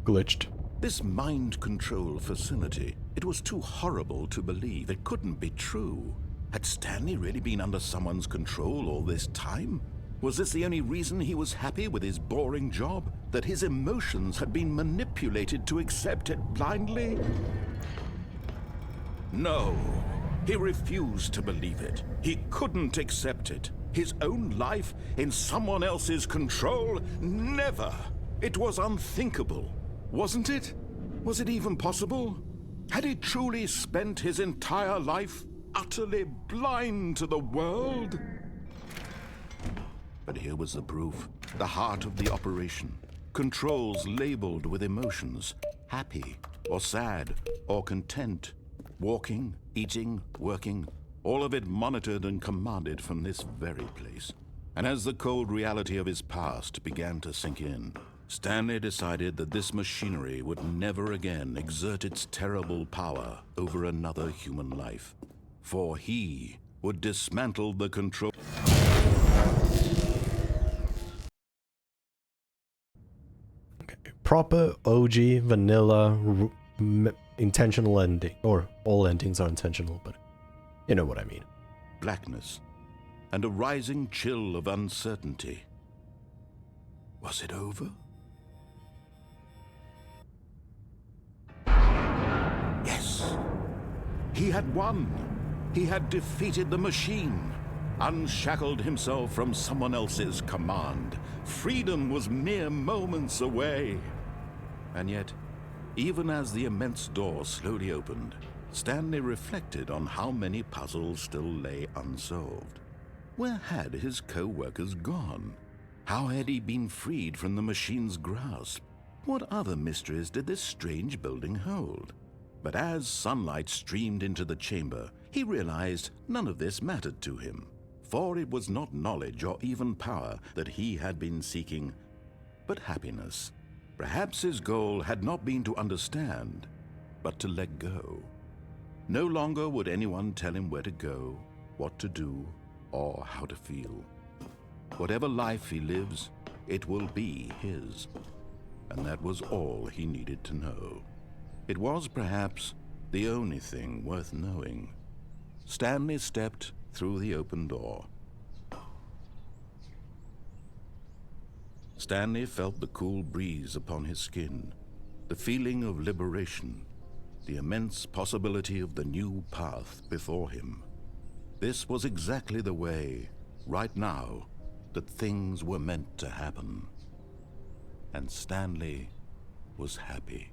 glitched. This mind control facility, it was too horrible to believe. It couldn't be true. Had Stanley really been under someone's control all this time? Was this the only reason he was happy with his boring job? That his emotions had been manipulated to accept it blindly? No, he refused to believe it. He couldn't accept it. His own life in someone else's control? Never! It was unthinkable, wasn't it? Was it even possible? Had he truly spent his entire life utterly blind to the world? But here was the proof. The heart of the operation. Controls labeled with emotions. Happy, or sad, or content. Walking, eating, working. All of it monitored and commanded from this very place. And as the cold reality of his past began to sink in, Stanley decided that this machinery would never again exert its terrible power over another human life. For he would dismantle the control. Proper OG vanilla intentional ending, or all endings are intentional, but you know what I mean. Blackness and a rising chill of uncertainty. Was it over? Yes. He had won. He had defeated the machine, unshackled himself from someone else's command. Freedom was mere moments away. And yet, even as the immense door slowly opened, Stanley reflected on how many puzzles still lay unsolved. Where had his co-workers gone? How had he been freed from the machine's grasp? What other mysteries did this strange building hold? But as sunlight streamed into the chamber, he realized none of this mattered to him, for it was not knowledge or even power that he had been seeking, but happiness. Perhaps his goal had not been to understand, but to let go. No longer would anyone tell him where to go, what to do, or how to feel. Whatever life he lives, it will be his. And that was all he needed to know. It was perhaps the only thing worth knowing. Stanley stepped through the open door. Stanley felt the cool breeze upon his skin, the feeling of liberation, the immense possibility of the new path before him. This was exactly the way, right now, that things were meant to happen. And Stanley was happy.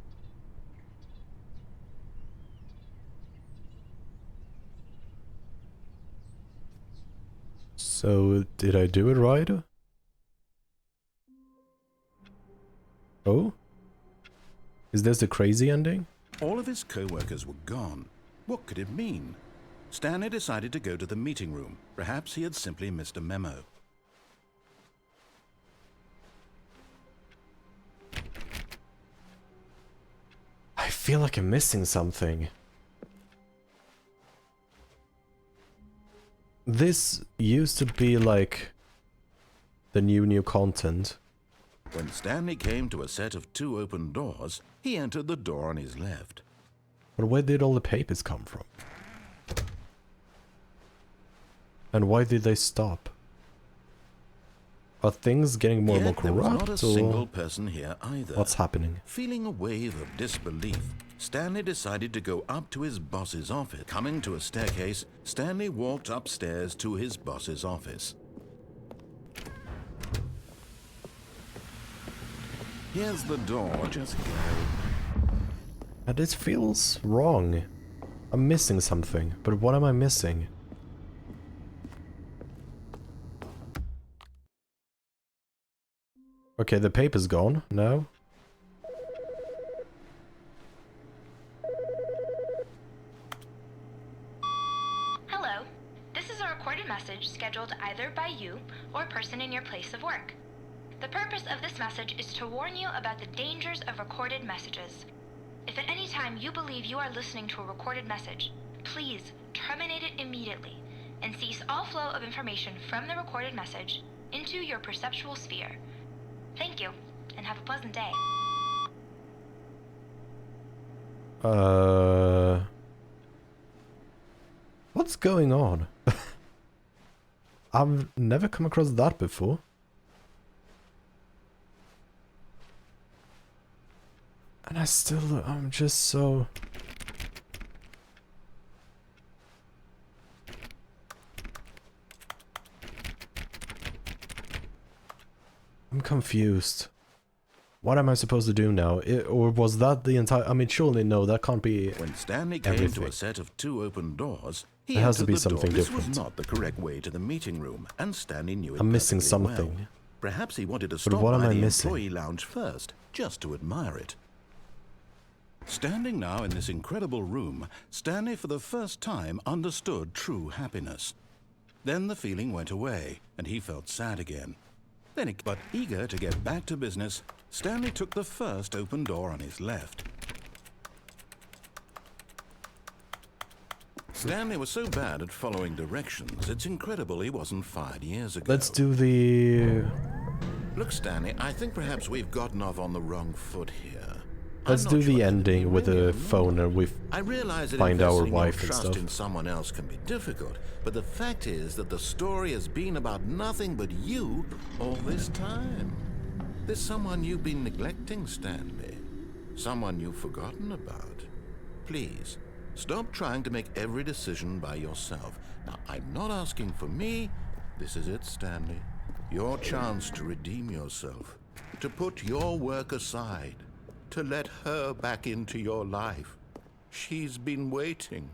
So, did I do it right? Oh? Is this the crazy ending? All of his co-workers were gone. What could it mean? Stanley decided to go to the meeting room. Perhaps he had simply missed a memo. I feel like I'm missing something. This used to be like the new content. When Stanley came to a set of 2 open doors, he entered the door on his left. But where did all the papers come from? And why did they stop? Are things getting more and more Yet there was corrupt, not a single person here either. what's happening? Feeling a wave of disbelief, Stanley decided to go up to his boss's office. Coming to a staircase, Stanley walked upstairs to his boss's office. Here's the door, just go. And this feels wrong. I'm missing something, but what am I missing? Okay, the paper's gone. No? Hello. This is a recorded message scheduled either by you or a person in your place of work. The purpose of this message is to warn you about the dangers of recorded messages. If at any time you believe you are listening to a recorded message, please terminate it immediately and cease all flow of information from the recorded message into your perceptual sphere. Thank you, and have a pleasant day. What's going on? I've never come across that before. And I'm just so... I'm confused. What am I supposed to do now? Or was that the entire... I mean, surely no, that can't be When Stanley came everything. to a set of 2 open doors, he There has to entered be the something door. This different. was not the correct way to the meeting room, and Stanley knew it I'm missing perfectly well. something. Perhaps he wanted to But stop what am by I the missing? employee lounge first, just to admire it. Standing now in this incredible room, Stanley for the first time understood true happiness. Then the feeling went away, and he felt sad again. But eager to get back to business, Stanley took the first open door on his left. Stanley was so bad at following directions, it's incredible he wasn't fired years ago. Let's do the... Look, Stanley, I think perhaps we've gotten off on the wrong foot here. Let's I'm do not the sure that ending we with really a are phone and we I realize that find our investing your wife and trust stuff. in someone else can be difficult, but the fact is that the story has been about nothing but you all this time. There's someone you've been neglecting, Stanley. Someone you've forgotten about. Please, stop trying to make every decision by yourself. Now, I'm not asking for me. This is it, Stanley. Your chance to redeem yourself. To put your work aside. To let her back into your life. She's been waiting.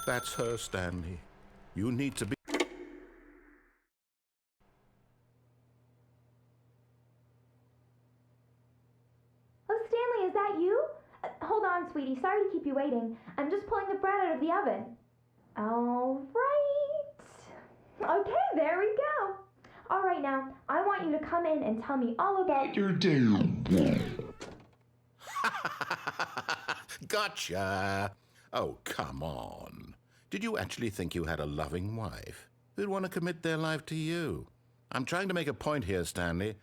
That's her, Stanley. You need to be... Oh, Stanley, is that you? Hold on, sweetie. Sorry to keep you waiting. I'm just pulling the bread out of the oven. All right. Okay, there we go. All right, now, I want you to come in and tell me all about your day. Gotcha! Oh, come on. Did you actually think you had a loving wife who'd want to commit their life to you? I'm trying to make a point here, Stanley.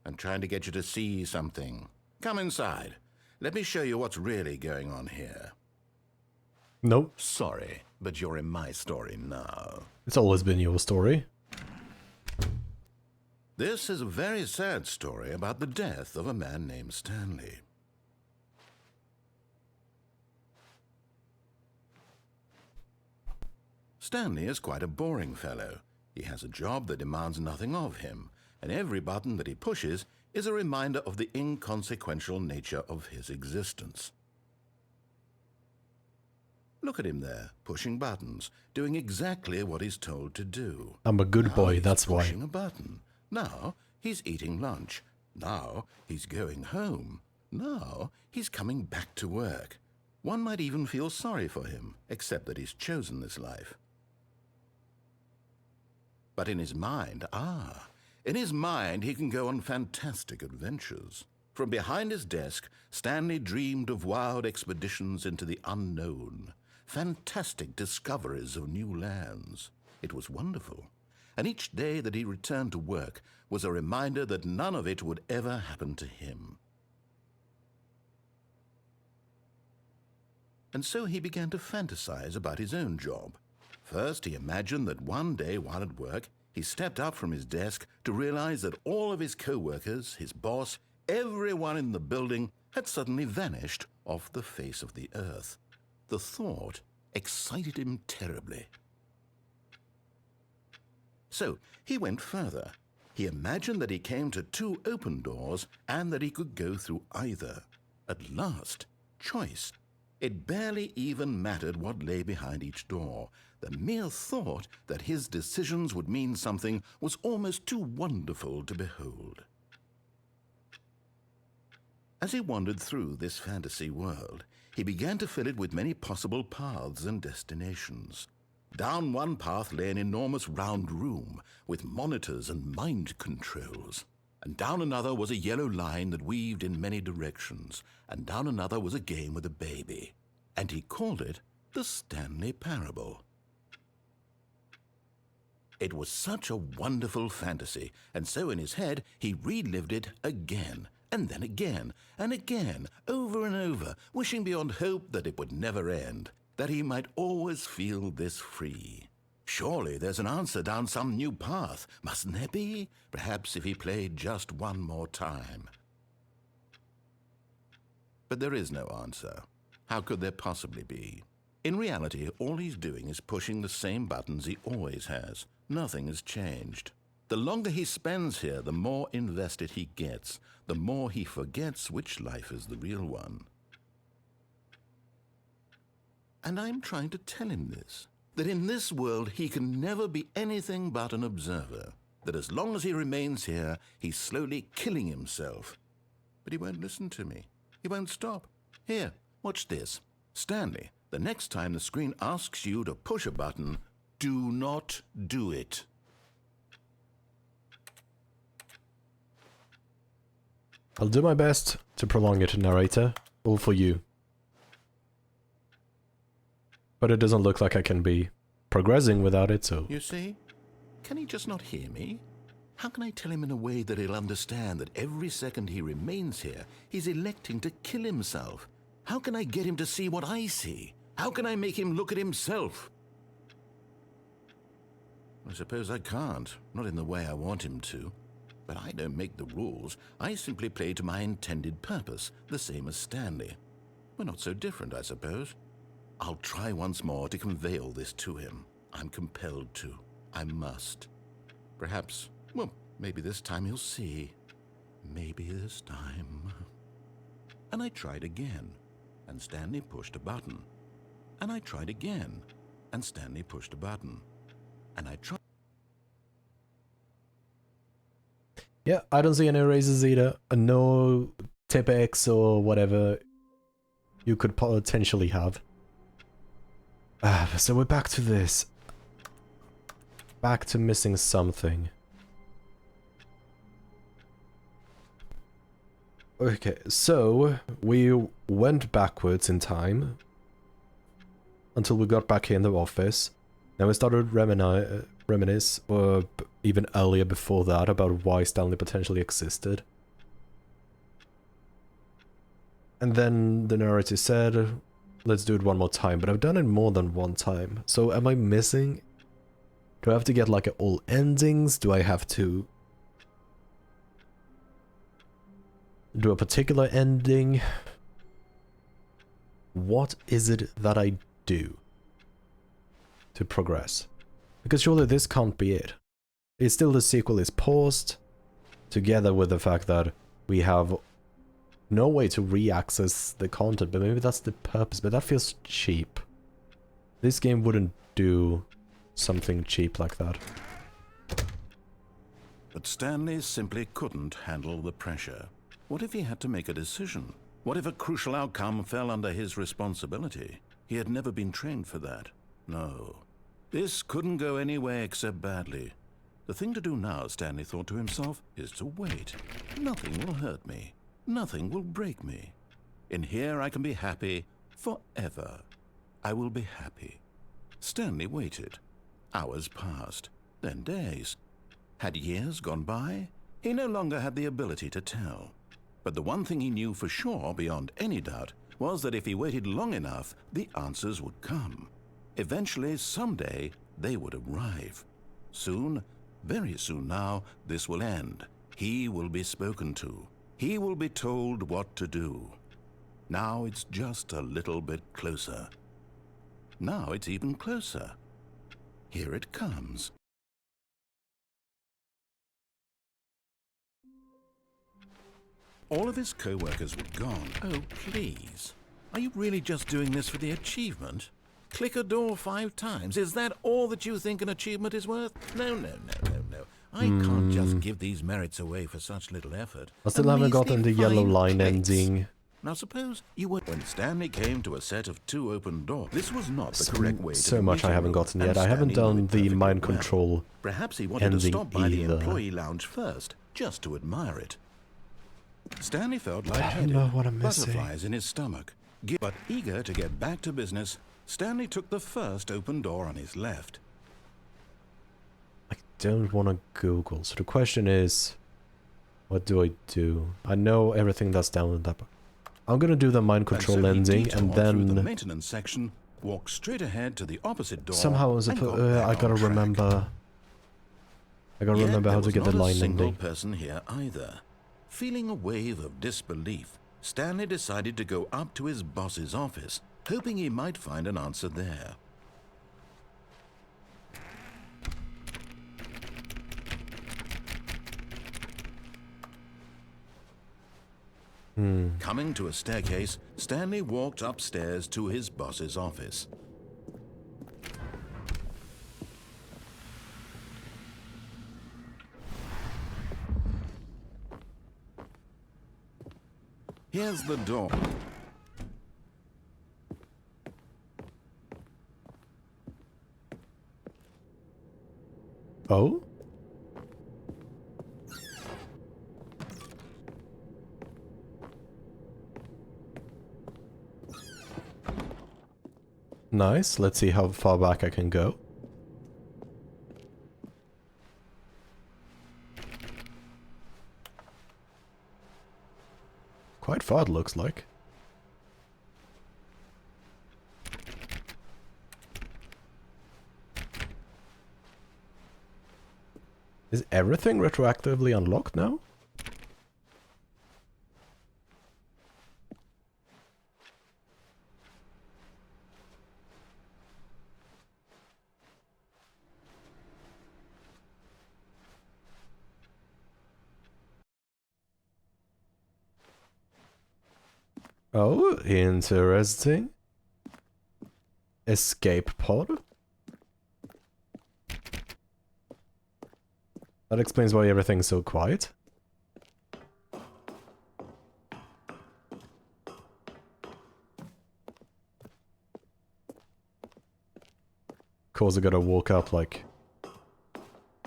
I'm trying to get you to see something. Come inside. Let me show you what's really going on here. Nope. Sorry, but you're in my story now. It's always been your story. This is a very sad story about the death of a man named Stanley. Stanley is quite a boring fellow. He has a job that demands nothing of him, and every button that he pushes is a reminder of the inconsequential nature of his existence. Look at him there, pushing buttons, doing exactly what he's told to do. I'm a good Now boy, he's that's why. pushing a button. Now he's eating lunch. Now he's going home. Now he's coming back to work. One might even feel sorry for him, except that he's chosen this life. But in his mind, in his mind he can go on fantastic adventures. From behind his desk, Stanley dreamed of wild expeditions into the unknown, fantastic discoveries of new lands. It was wonderful, and each day that he returned to work was a reminder that none of it would ever happen to him. And so he began to fantasize about his own job. First, he imagined that one day while at work, he stepped up from his desk to realize that all of his co-workers, his boss, everyone in the building had suddenly vanished off the face of the earth. The thought excited him terribly. So he went further. He imagined that he came to 2 open doors and that he could go through either. At last, choice. It barely even mattered what lay behind each door. The mere thought that his decisions would mean something was almost too wonderful to behold. As he wandered through this fantasy world, he began to fill it with many possible paths and destinations. Down one path lay an enormous round room with monitors and mind controls. And down another was a yellow line that weaved in many directions, and down another was a game with a baby. And he called it the Stanley Parable. It was such a wonderful fantasy, and so in his head he relived it again and then again, and again, over and over, wishing beyond hope that it would never end, that he might always feel this free. Surely there's an answer down some new path, mustn't there be? Perhaps if he played just one more time. But there is no answer. How could there possibly be? In reality, all he's doing is pushing the same buttons he always has. Nothing has changed. The longer he spends here, the more invested he gets, the more he forgets which life is the real one. And I'm trying to tell him this, that in this world he can never be anything but an observer, that as long as he remains here, he's slowly killing himself. But he won't listen to me. He won't stop. Here, watch this. Stanley, the next time the screen asks you to push a button, do not do it. I'll do my best to prolong it, narrator. All for you. But it doesn't look like I can be progressing without it, so... You see? Can he just not hear me? How can I tell him in a way that he'll understand that every second he remains here, he's electing to kill himself? How can I get him to see what I see? How can I make him look at himself? I suppose I can't, not in the way I want him to. But I don't make the rules. I simply play to my intended purpose, the same as Stanley. We're not so different, I suppose. I'll try once more to convey all this to him. I'm compelled to. I must. Perhaps, well, maybe this time he'll see. Maybe this time. And I tried again, and Stanley pushed a button. And I tried again, and Stanley pushed a button. And I tried... Yeah, I don't see any erasers either. No tip X or whatever you could potentially have. So we're back to this. Back to missing something. Okay, so we went backwards in time until we got back here in the office. Then we started reminisce, or even earlier before that, about why Stanley potentially existed. And then the narrator said, let's do it one more time, but I've done it more than one time. So am I missing? Do I have to get like all endings? Do I have to do a particular ending? What is it that I do to progress? Because surely this can't be it. It's still the sequel is paused, together with the fact that we have no way to re-access the content, but maybe that's the purpose, but that feels cheap. This game wouldn't do something cheap like that. But Stanley simply couldn't handle the pressure. What if he had to make a decision? What if a crucial outcome fell under his responsibility? He had never been trained for that. No. This couldn't go any way except badly. The thing to do now, Stanley thought to himself, is to wait. Nothing will hurt me. Nothing will break me. In here I can be happy forever. I will be happy. Stanley waited. Hours passed, then days. Had years gone by? He no longer had the ability to tell. But the one thing he knew for sure, beyond any doubt, was that if he waited long enough, the answers would come. Eventually, someday, they would arrive. Soon, very soon now, this will end. He will be spoken to. He will be told what to do. Now it's just a little bit closer. Now it's even closer. Here it comes. All of his co-workers were gone. Oh, please. Are you really just doing this for the achievement? Click a door 5 times. Is that all that you think an achievement is worth? No. I can't just give these merits away for such little effort. I still haven't gotten the yellow line ending. Now suppose you were... When Stanley came to a set of 2 open doors, this was not the correct way to... So much I haven't gotten yet. I haven't done the mind control. Perhaps he wanted to stop by the employee lounge first, just to admire it. Stanley felt lightheaded, butterflies in his stomach. But eager to get back to business, Stanley took the first open door on his left. I don't want to Google, so the question is... What do I do? I know everything that's down in that book. I'm gonna do the mind control And so he lensing and detoured through the then maintenance section, walked straight ahead to the opposite door. somehow and got back I gotta on track. remember. I gotta Yet remember there how to was get the not a line single ending. person here either. Feeling a wave of disbelief, Stanley decided to go up to his boss's office, hoping he might find an answer there. Coming to a staircase, Stanley walked upstairs to his boss's office. Here's the door. Oh? Nice. Let's see how far back I can go. Quite far, it looks like. Is everything retroactively unlocked now? Oh, interesting. Escape pod? That explains why everything's so quiet. Of course I gotta walk up like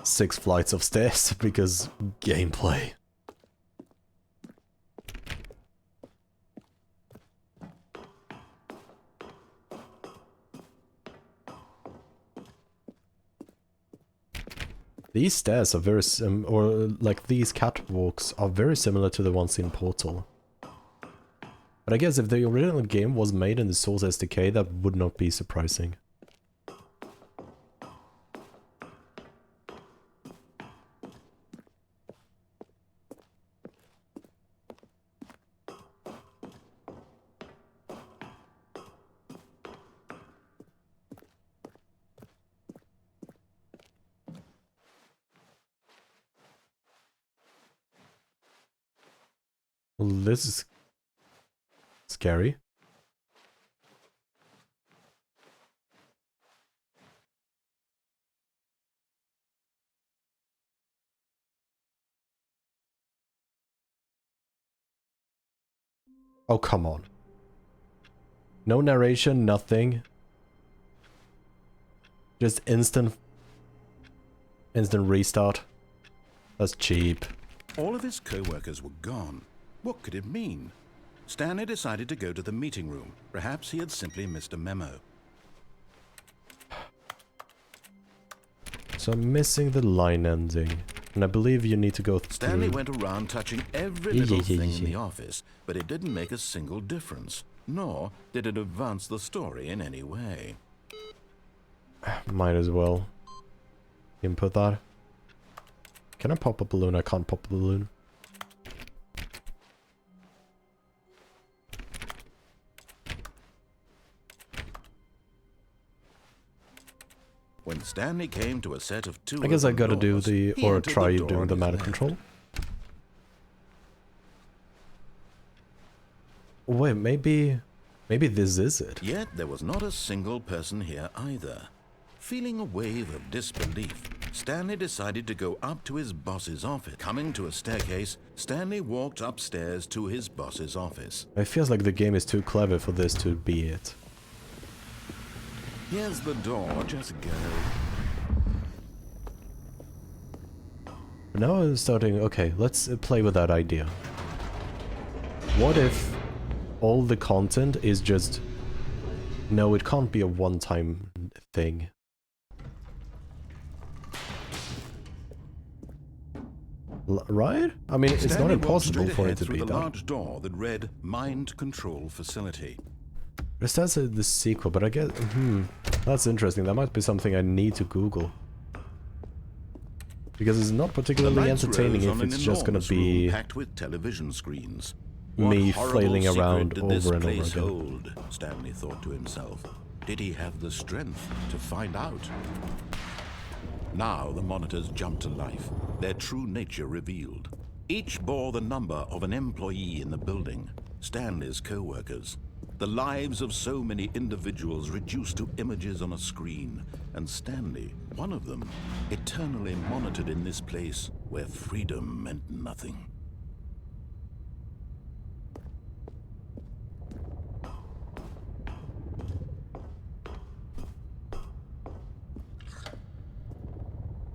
6 flights of stairs because gameplay. These stairs are very these catwalks are very similar to the ones in Portal. But I guess if the original game was made in the Source SDK, that would not be surprising. Well, this is scary. Oh, come on. No narration, nothing. Just instant restart. That's cheap. All of his co-workers were gone. What could it mean? Stanley decided to go to the meeting room. Perhaps he had simply missed a memo. So I'm missing the line ending. And I believe you need to go through... Stanley went around touching every little thing in the office, but it didn't make a single difference. Nor did it advance the story in any way. Might as well input that. Can I pop a balloon? I can't pop a balloon. When Stanley came to a set of 2 I guess I open gotta do doors, the... he or entered try the door doing on the his mana left. control. Wait, maybe this is it. Yet there was not a single person here either. Feeling a wave of disbelief, Stanley decided to go up to his boss's office. Coming to a staircase, Stanley walked upstairs to his boss's office. It feels like the game is too clever for this to be it. Here's the door, just go. But now I'm starting... Okay, let's play with that idea. What if all the content is just... No, it can't be a one-time thing. Right? I mean, it's not Stanley walked impossible straight for it ahead to through be the done. large door that read Mind Control Facility. It says the sequel, but I guess... that's interesting. That might be something I need to Google. Because it's not particularly entertaining if it's just gonna be packed with television screens. me What horrible flailing secret around did this over and over place again. hold? Stanley thought to himself. Did he have the strength to find out? Now the monitors jumped to life, their true nature revealed. Each bore the number of an employee in the building, Stanley's co-workers. The lives of so many individuals reduced to images on a screen, and Stanley, one of them, eternally monitored in this place where freedom meant nothing.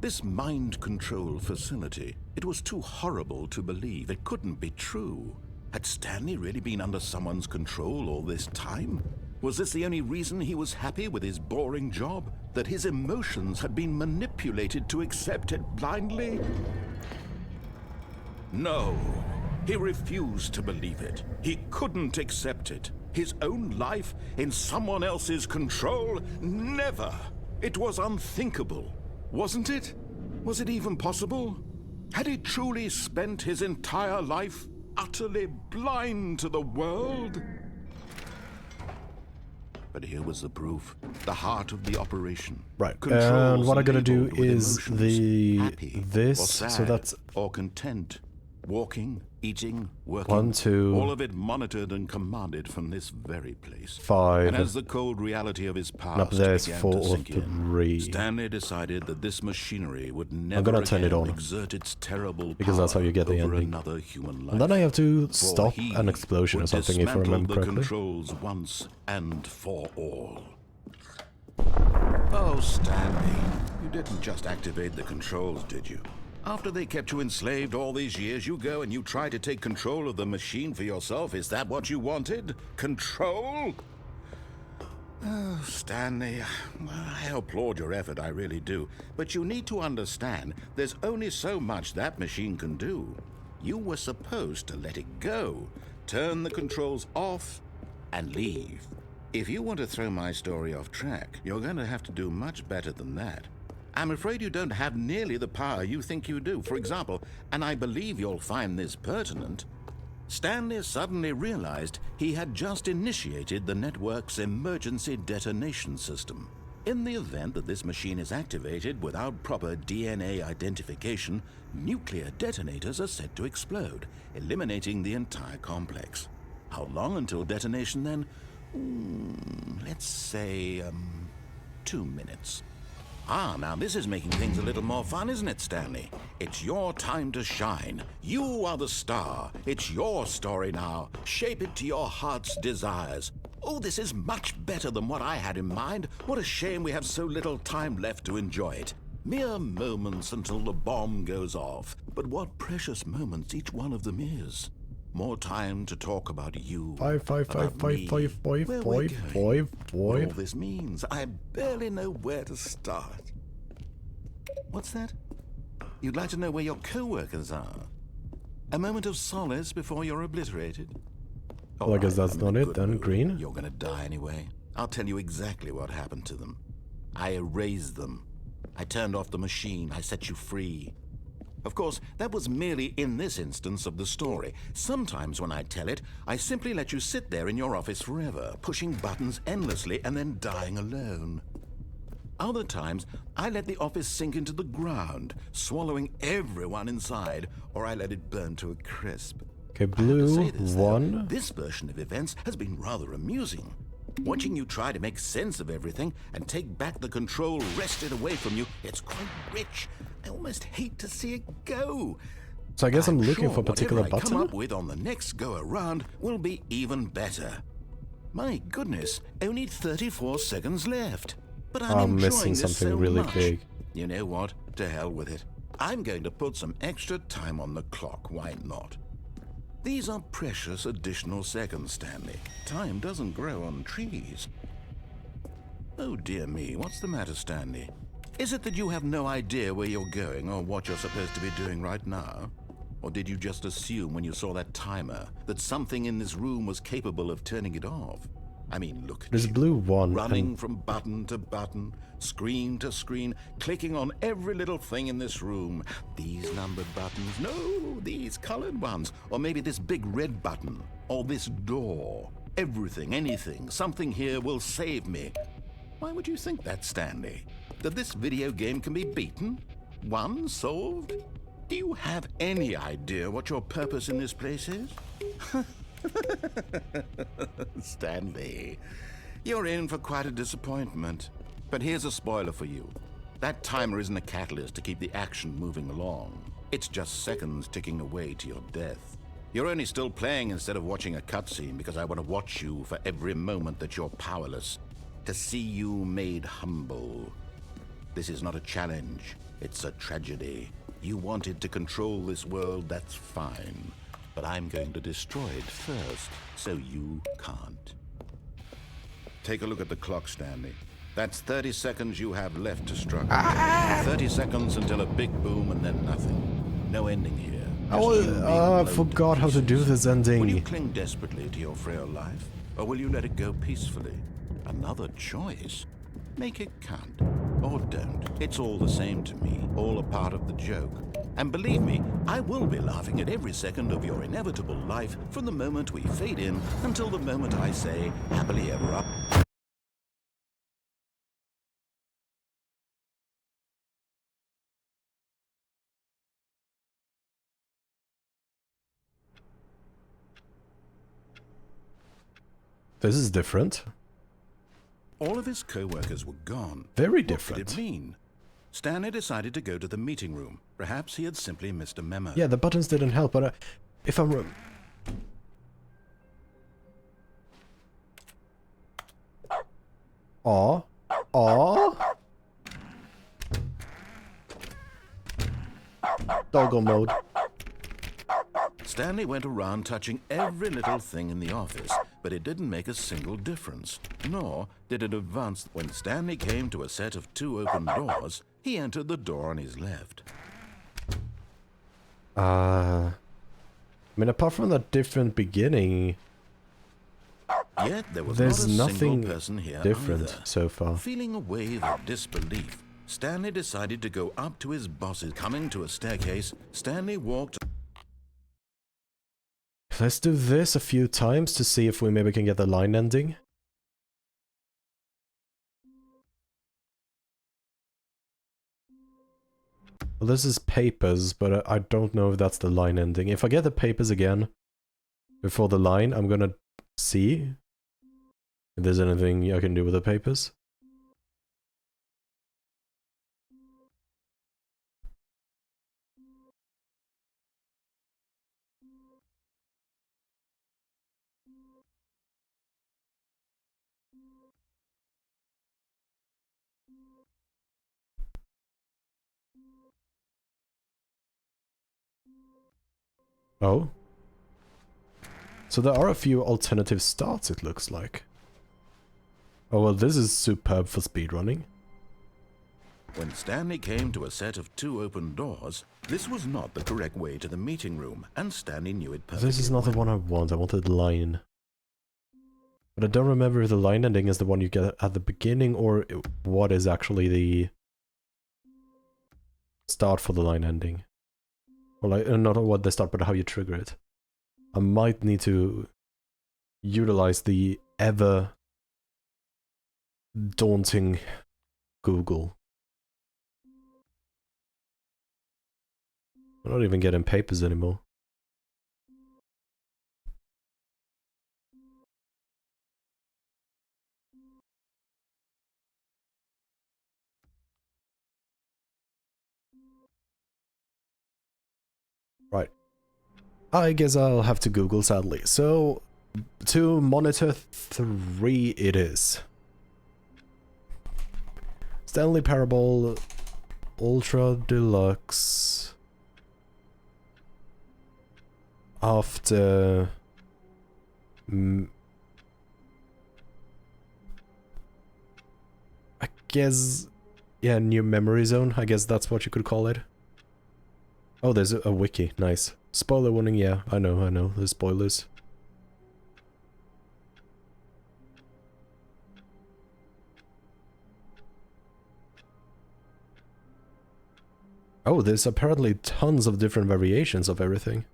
This mind control facility, it was too horrible to believe. It couldn't be true. Had Stanley really been under someone's control all this time? Was this the only reason he was happy with his boring job? That his emotions had been manipulated to accept it blindly? No, he refused to believe it. He couldn't accept it. His own life in someone else's control? Never! It was unthinkable. Wasn't it? Was it even possible? Had he truly spent his entire life utterly blind to the world? But here was the proof, the heart of the operation. Right, Controls and what I gotta do labeled with is emotions, happy this, or sad, so that's or content, walking, eating, working. 1, 2, all of it monitored and commanded from this very place. 5, And as the cold reality of his and past up there's began 4 to or sink in, 3. Stanley decided that this machinery would never gonna turn it again on, exert its terrible because that's how you get the over ending. another human life. And then I have to For stop he an explosion or would something, if I dismantle remember the correctly. controls once and for all. Oh, Stanley, you didn't just activate the controls, did you? After they kept you enslaved all these years, you go and you try to take control of the machine for yourself. Is that what you wanted? Control? Oh, Stanley, I applaud your effort, I really do. But you need to understand, there's only so much that machine can do. You were supposed to let it go, turn the controls off, and leave. If you want to throw my story off track, you're going to have to do much better than that. I'm afraid you don't have nearly the power you think you do. For example, and I believe you'll find this pertinent, Stanley suddenly realized he had just initiated the network's emergency detonation system. In the event that this machine is activated without proper DNA identification, nuclear detonators are set to explode, eliminating the entire complex. How long until detonation then? Let's say, 2 minutes. Ah, now this is making things a little more fun, isn't it, Stanley? It's your time to shine. You are the star. It's your story now. Shape it to your heart's desires. Oh, this is much better than what I had in mind. What a shame we have so little time left to enjoy it. Mere moments until the bomb goes off. But what precious moments each one of them is. More time to talk about you. 5, 5, 5, about 5, me, 5, 5, where we're 5, going, 5, what all 5. this means. I barely know where to start. What's that? You'd like to know where your co-workers are? A moment of solace before you're obliterated? Well, I guess that's I'm in not a it good then, mood. green. You're gonna die anyway. I'll tell you exactly what happened to them. I erased them. I turned off the machine. I set you free. Of course, that was merely in this instance of the story. Sometimes when I tell it, I simply let you sit there in your office forever, pushing buttons endlessly and then dying alone. Other times, I let the office sink into the ground, swallowing everyone inside, or I let it burn to a crisp. Okay, I have to blue, say this, though, 1. This version of events has been rather amusing. Watching you try to make sense of everything and take back the control wrested away from you, it's quite rich. I almost hate to see it go. So I guess I'm looking sure for a particular whatever I come up button. with on the next go-around will be even better. My goodness, only 34 seconds left. But I'm I'm enjoying missing this something so really much. big. You know what? To hell with it. I'm going to put some extra time on the clock. Why not? These are precious additional seconds, Stanley. Time doesn't grow on trees. Oh dear me, what's the matter, Stanley? Is it that you have no idea where you're going or what you're supposed to be doing right now? Or did you just assume when you saw that timer that something in this room was capable of turning it off? I mean, look at There's a you, blue one. running from button to button, screen to screen, clicking on every little thing in this room. These numbered buttons, no, these colored ones. Or maybe this big red button, or this door. Everything, anything, something here will save me. Why would you think that, Stanley? That this video game can be beaten? Won? Solved? Do you have any idea what your purpose in this place is? Stanley, you're in for quite a disappointment. But here's a spoiler for you. That timer isn't a catalyst to keep the action moving along. It's just seconds ticking away to your death. You're only still playing instead of watching a cutscene because I want to watch you for every moment that you're powerless. To see you made humble. This is not a challenge. It's a tragedy. You wanted to control this world, that's fine. But I'm going to destroy it first, so you can't. Take a look at the clock, Stanley. That's 30 seconds you have left to struggle. 30 seconds until a big boom and then nothing. No ending here. I forgot how to do this ending. Will you cling desperately to your frail life, or will you let it go peacefully? Another choice. Make it count. Or don't. It's all the same to me. All a part of the joke. And believe me, I will be laughing at every second of your inevitable life from the moment we fade in until the moment I say, happily ever after. This is different. All of his co-workers were gone. Very What different. did it mean? Stanley decided to go to the meeting room. Perhaps he had simply missed a memo. Yeah, the buttons didn't help, but if I'm... Aw. Aw. Doggo mode. Stanley went around touching every little thing in the office, but it didn't make a single difference. Nor did it advance. When Stanley came to a set of 2 open doors, he entered the door on his left. I mean, apart from that different beginning, Yet there was there's not a nothing single person here different either. so far. Feeling a wave of disbelief, Stanley decided to go up to his bosses. Coming to a staircase, Stanley walked... Let's do this a few times to see if we maybe can get the line ending. Well, this is papers, but I don't know if that's the line ending. If I get the papers again before the line, I'm gonna see if there's anything I can do with the papers. Oh. So there are a few alternative starts, it looks like. Oh well, this is superb for speedrunning. When Stanley came to a set of 2 open doors, this was not the correct way to the meeting room, and Stanley knew it perfectly. This is not the one I want, I wanted the line. But I don't remember if the line ending is the one you get at the beginning, or what is actually the start for the line ending. Or like, not what the start, but how you trigger it. I might need to utilize the ever daunting Google. I'm not even getting papers anymore. Right. I guess I'll have to Google, sadly. So, to monitor 3 it is. Stanley Parable Ultra Deluxe. After... I guess Yeah, new memory zone, I guess that's what you could call it. Oh, there's a wiki, nice. Spoiler warning, yeah, I know, there's spoilers. Oh, there's apparently tons of different variations of everything.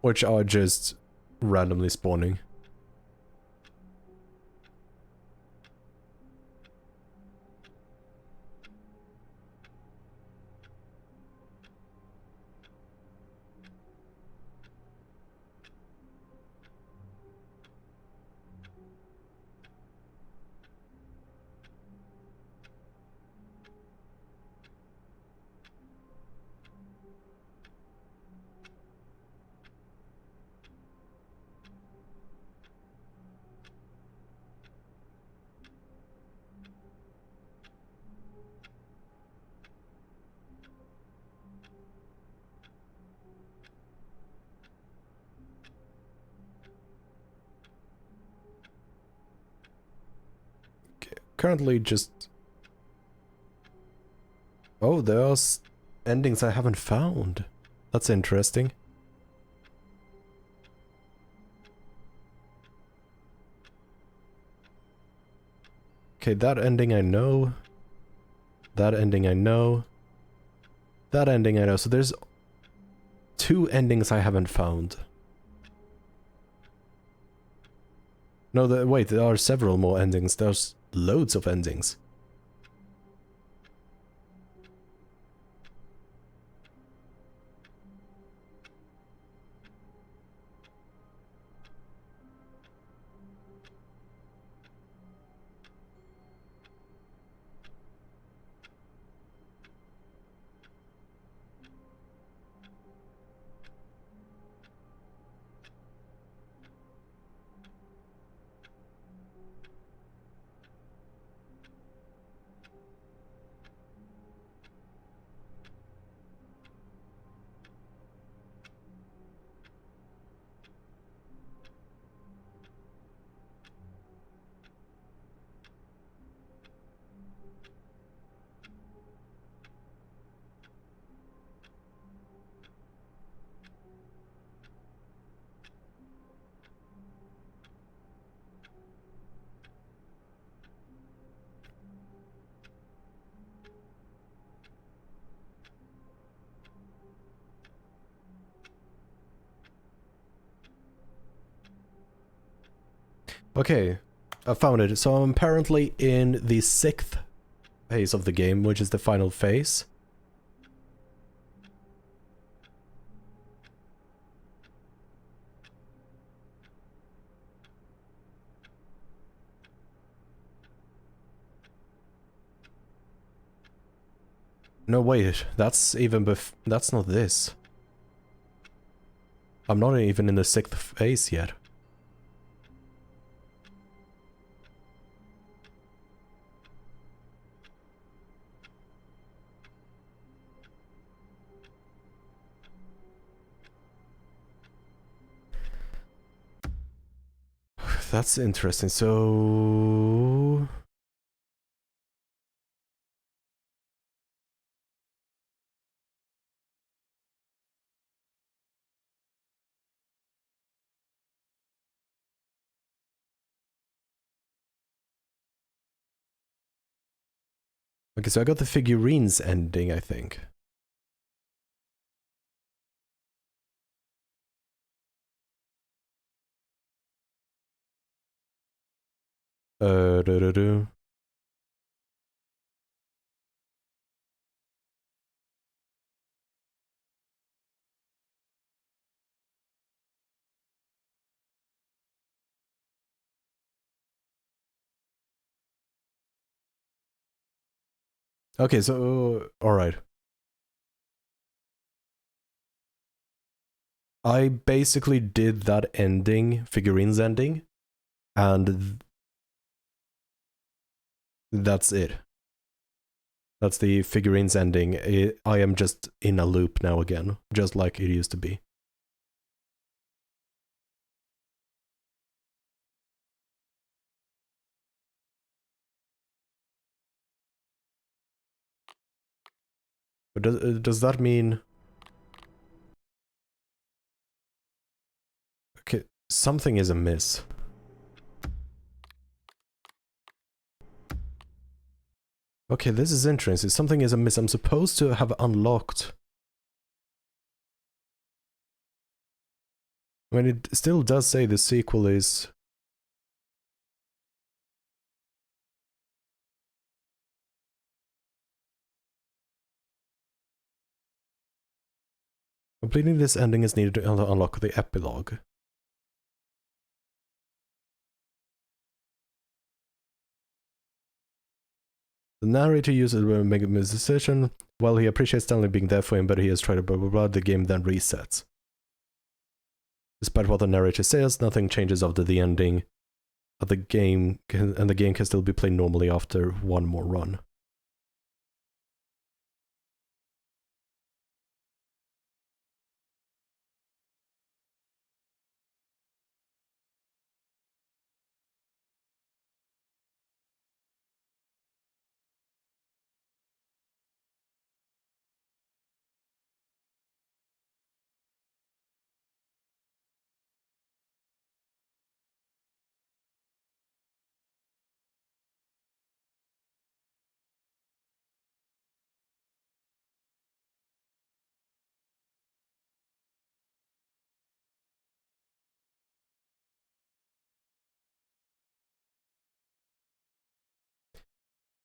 Which are just randomly spawning. Currently just... Oh, there are endings I haven't found. That's interesting. Okay, that ending I know. That ending I know. That ending I know. So there's 2 endings I haven't found. No, wait, there are several more endings. There's loads of endings. Okay, I found it. So I'm apparently in the 6th phase of the game, which is the final phase. No, wait, that's even that's not this. I'm not even in the 6th phase yet. That's interesting. So... Okay, so I got the figurines ending, I think. Do. Okay, so... Alright. I basically did that ending, figurines ending, and that's it. That's the figurines ending. I am just in a loop now again, just like it used to be. But does that mean... Okay, something is amiss. Okay, this is interesting. Something is amiss. I'm supposed to have unlocked... I mean, it still does say the sequel is... Completing this ending is needed to unlock the epilogue. The narrator uses a make a decision. While he appreciates Stanley being there for him, but he has tried to blah blah blah, the game then resets. Despite what the narrator says, nothing changes after the ending of the game, and the game can still be played normally after one more run.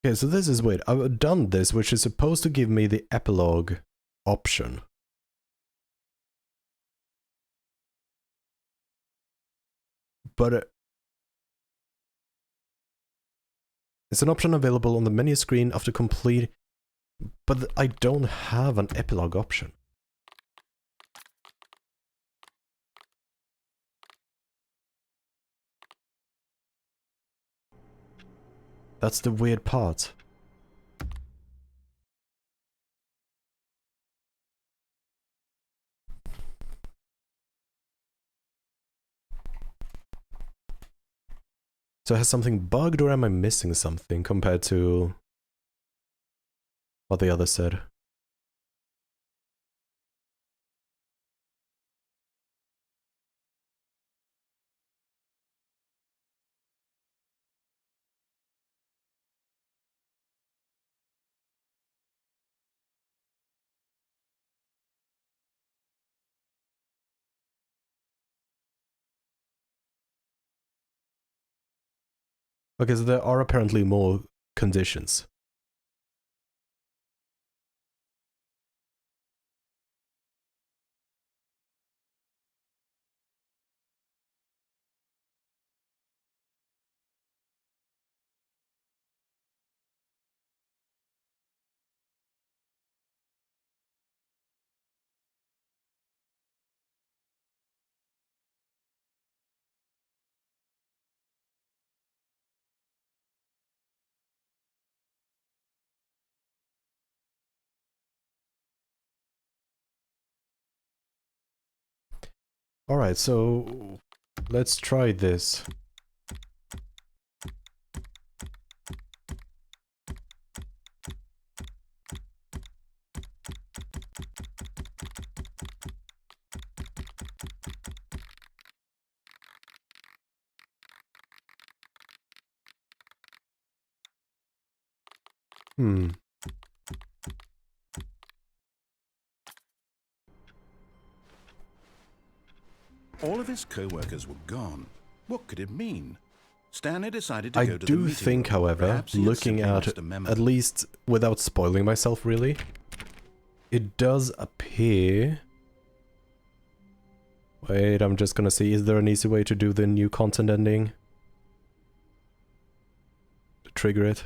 Okay, so this is weird. I've done this, which is supposed to give me the epilogue option. But it's an option available on the menu screen after complete... But I don't have an epilogue option. That's the weird part. So has something bugged, or am I missing something compared to what the other said? Okay, so there are apparently more conditions. Alright, so let's try this. All of his co-workers were gone. What could it mean? Stanley decided to go to the I do meeting think, room. however, Perhaps he had looking simply at lost a memo. at least without spoiling myself really, it does appear... Wait, I'm just gonna see, is there an easy way to do the new content ending? To trigger it?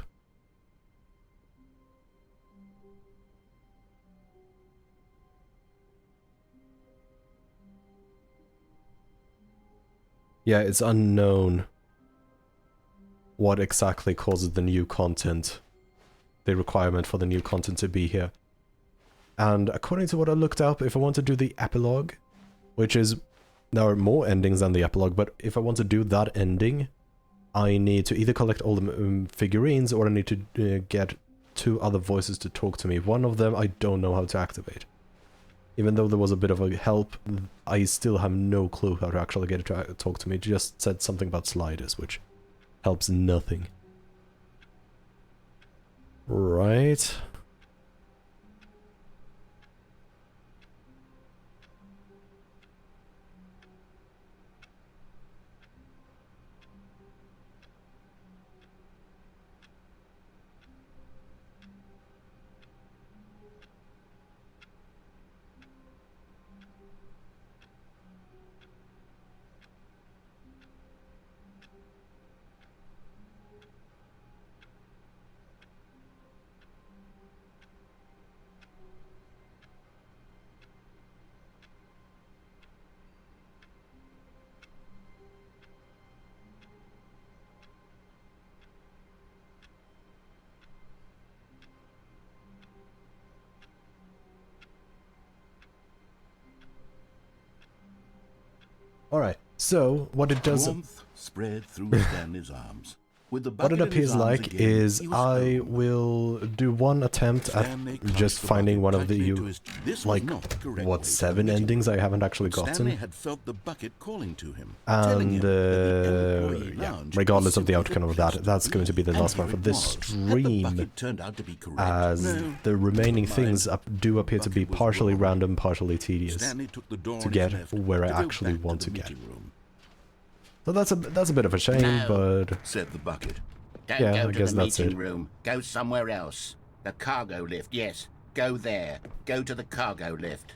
Yeah, it's unknown what exactly causes the new content, the requirement for the new content to be here. And according to what I looked up, if I want to do the epilogue, which is, there are more endings than the epilogue, but if I want to do that ending, I need to either collect all the figurines, or I need to get two other voices to talk to me. One of them I don't know how to activate. Even though there was a bit of a help, I still have no clue how to actually get it to talk to me. It just said something about sliders, which helps nothing. Right. Alright, so what it does... Warmth spread through Stanley's arms. With the What it bucket in his appears arms like again, is he was I home. will do one attempt at Stanley just clutched the finding bucket one of the, tightly to his- This was like, not the correct what, way to 7 admit it. endings I haven't actually Stanley gotten. had felt the bucket calling to him, telling him And, that the employee yeah, lounge regardless was of the simply outcome of place that, to that's going to be the And last here one for it this was. Had the stream, bucket turned out to be correct? as No. the remaining Never mind. things do appear to be Bucket was partially wrong. random, partially tedious, Stanley took the door to on get his left where I to go actually back want to to the get. meeting room. So that's a bit of a shame, No. but Said the bucket. Don't Yeah, go I to guess the that's meeting it. room. Go somewhere else. The cargo lift, yes. Go there. Go to the cargo lift.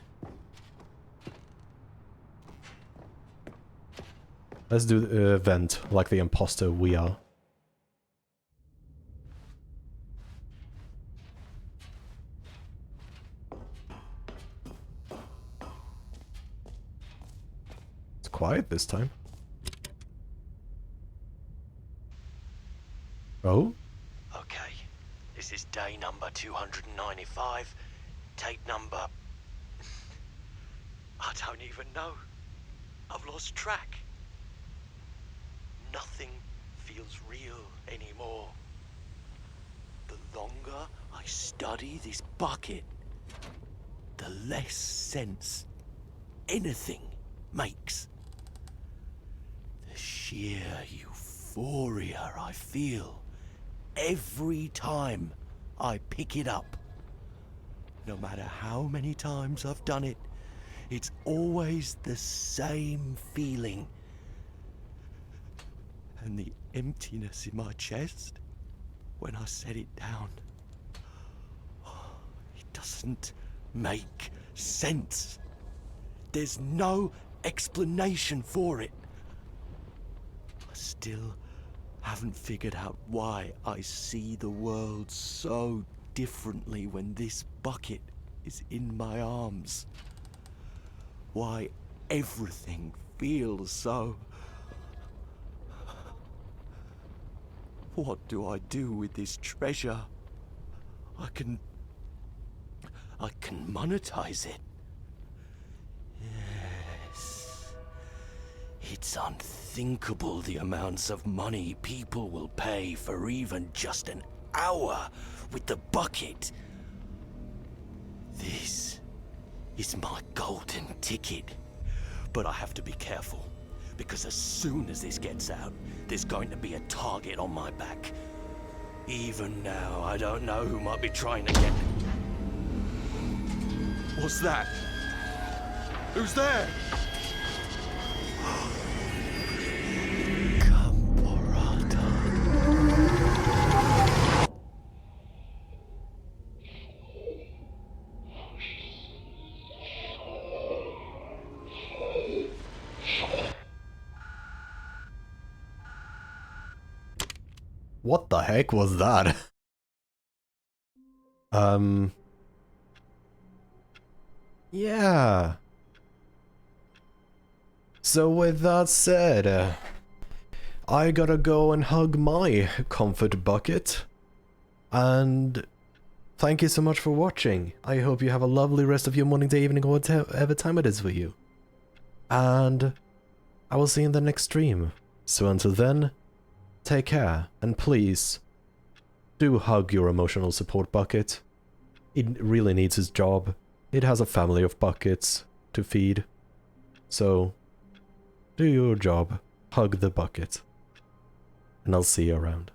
let's do the event like the imposter we are. It's quiet this time. Oh? Okay, this is day number 295. Tape number... I don't even know. I've lost track. Nothing feels real anymore. The longer I study this bucket, the less sense anything makes. The sheer euphoria I feel every time I pick it up. No matter how many times I've done it, it's always the same feeling. And the emptiness in my chest when I set it down. It doesn't make sense. There's no explanation for it. I still haven't figured out why I see the world so differently when this bucket is in my arms. Why everything feels so... What do I do with this treasure? I can monetize it. Yes. It's unthinkable the amounts of money people will pay for even just an hour with the bucket. This is my golden ticket. But I have to be careful, because as soon as this gets out, there's going to be a target on my back. Even now, I don't know who might be trying to get... What's that? Who's there? What the heck was that? Yeah. So with that said, I gotta go and hug my comfort bucket. And thank you so much for watching. I hope you have a lovely rest of your morning, day, evening, or whatever time it is for you. And I will see you in the next stream. So until then, take care, and please, do hug your emotional support bucket. It really needs his job. It has a family of buckets to feed. So, do your job. Hug the bucket. And I'll see you around.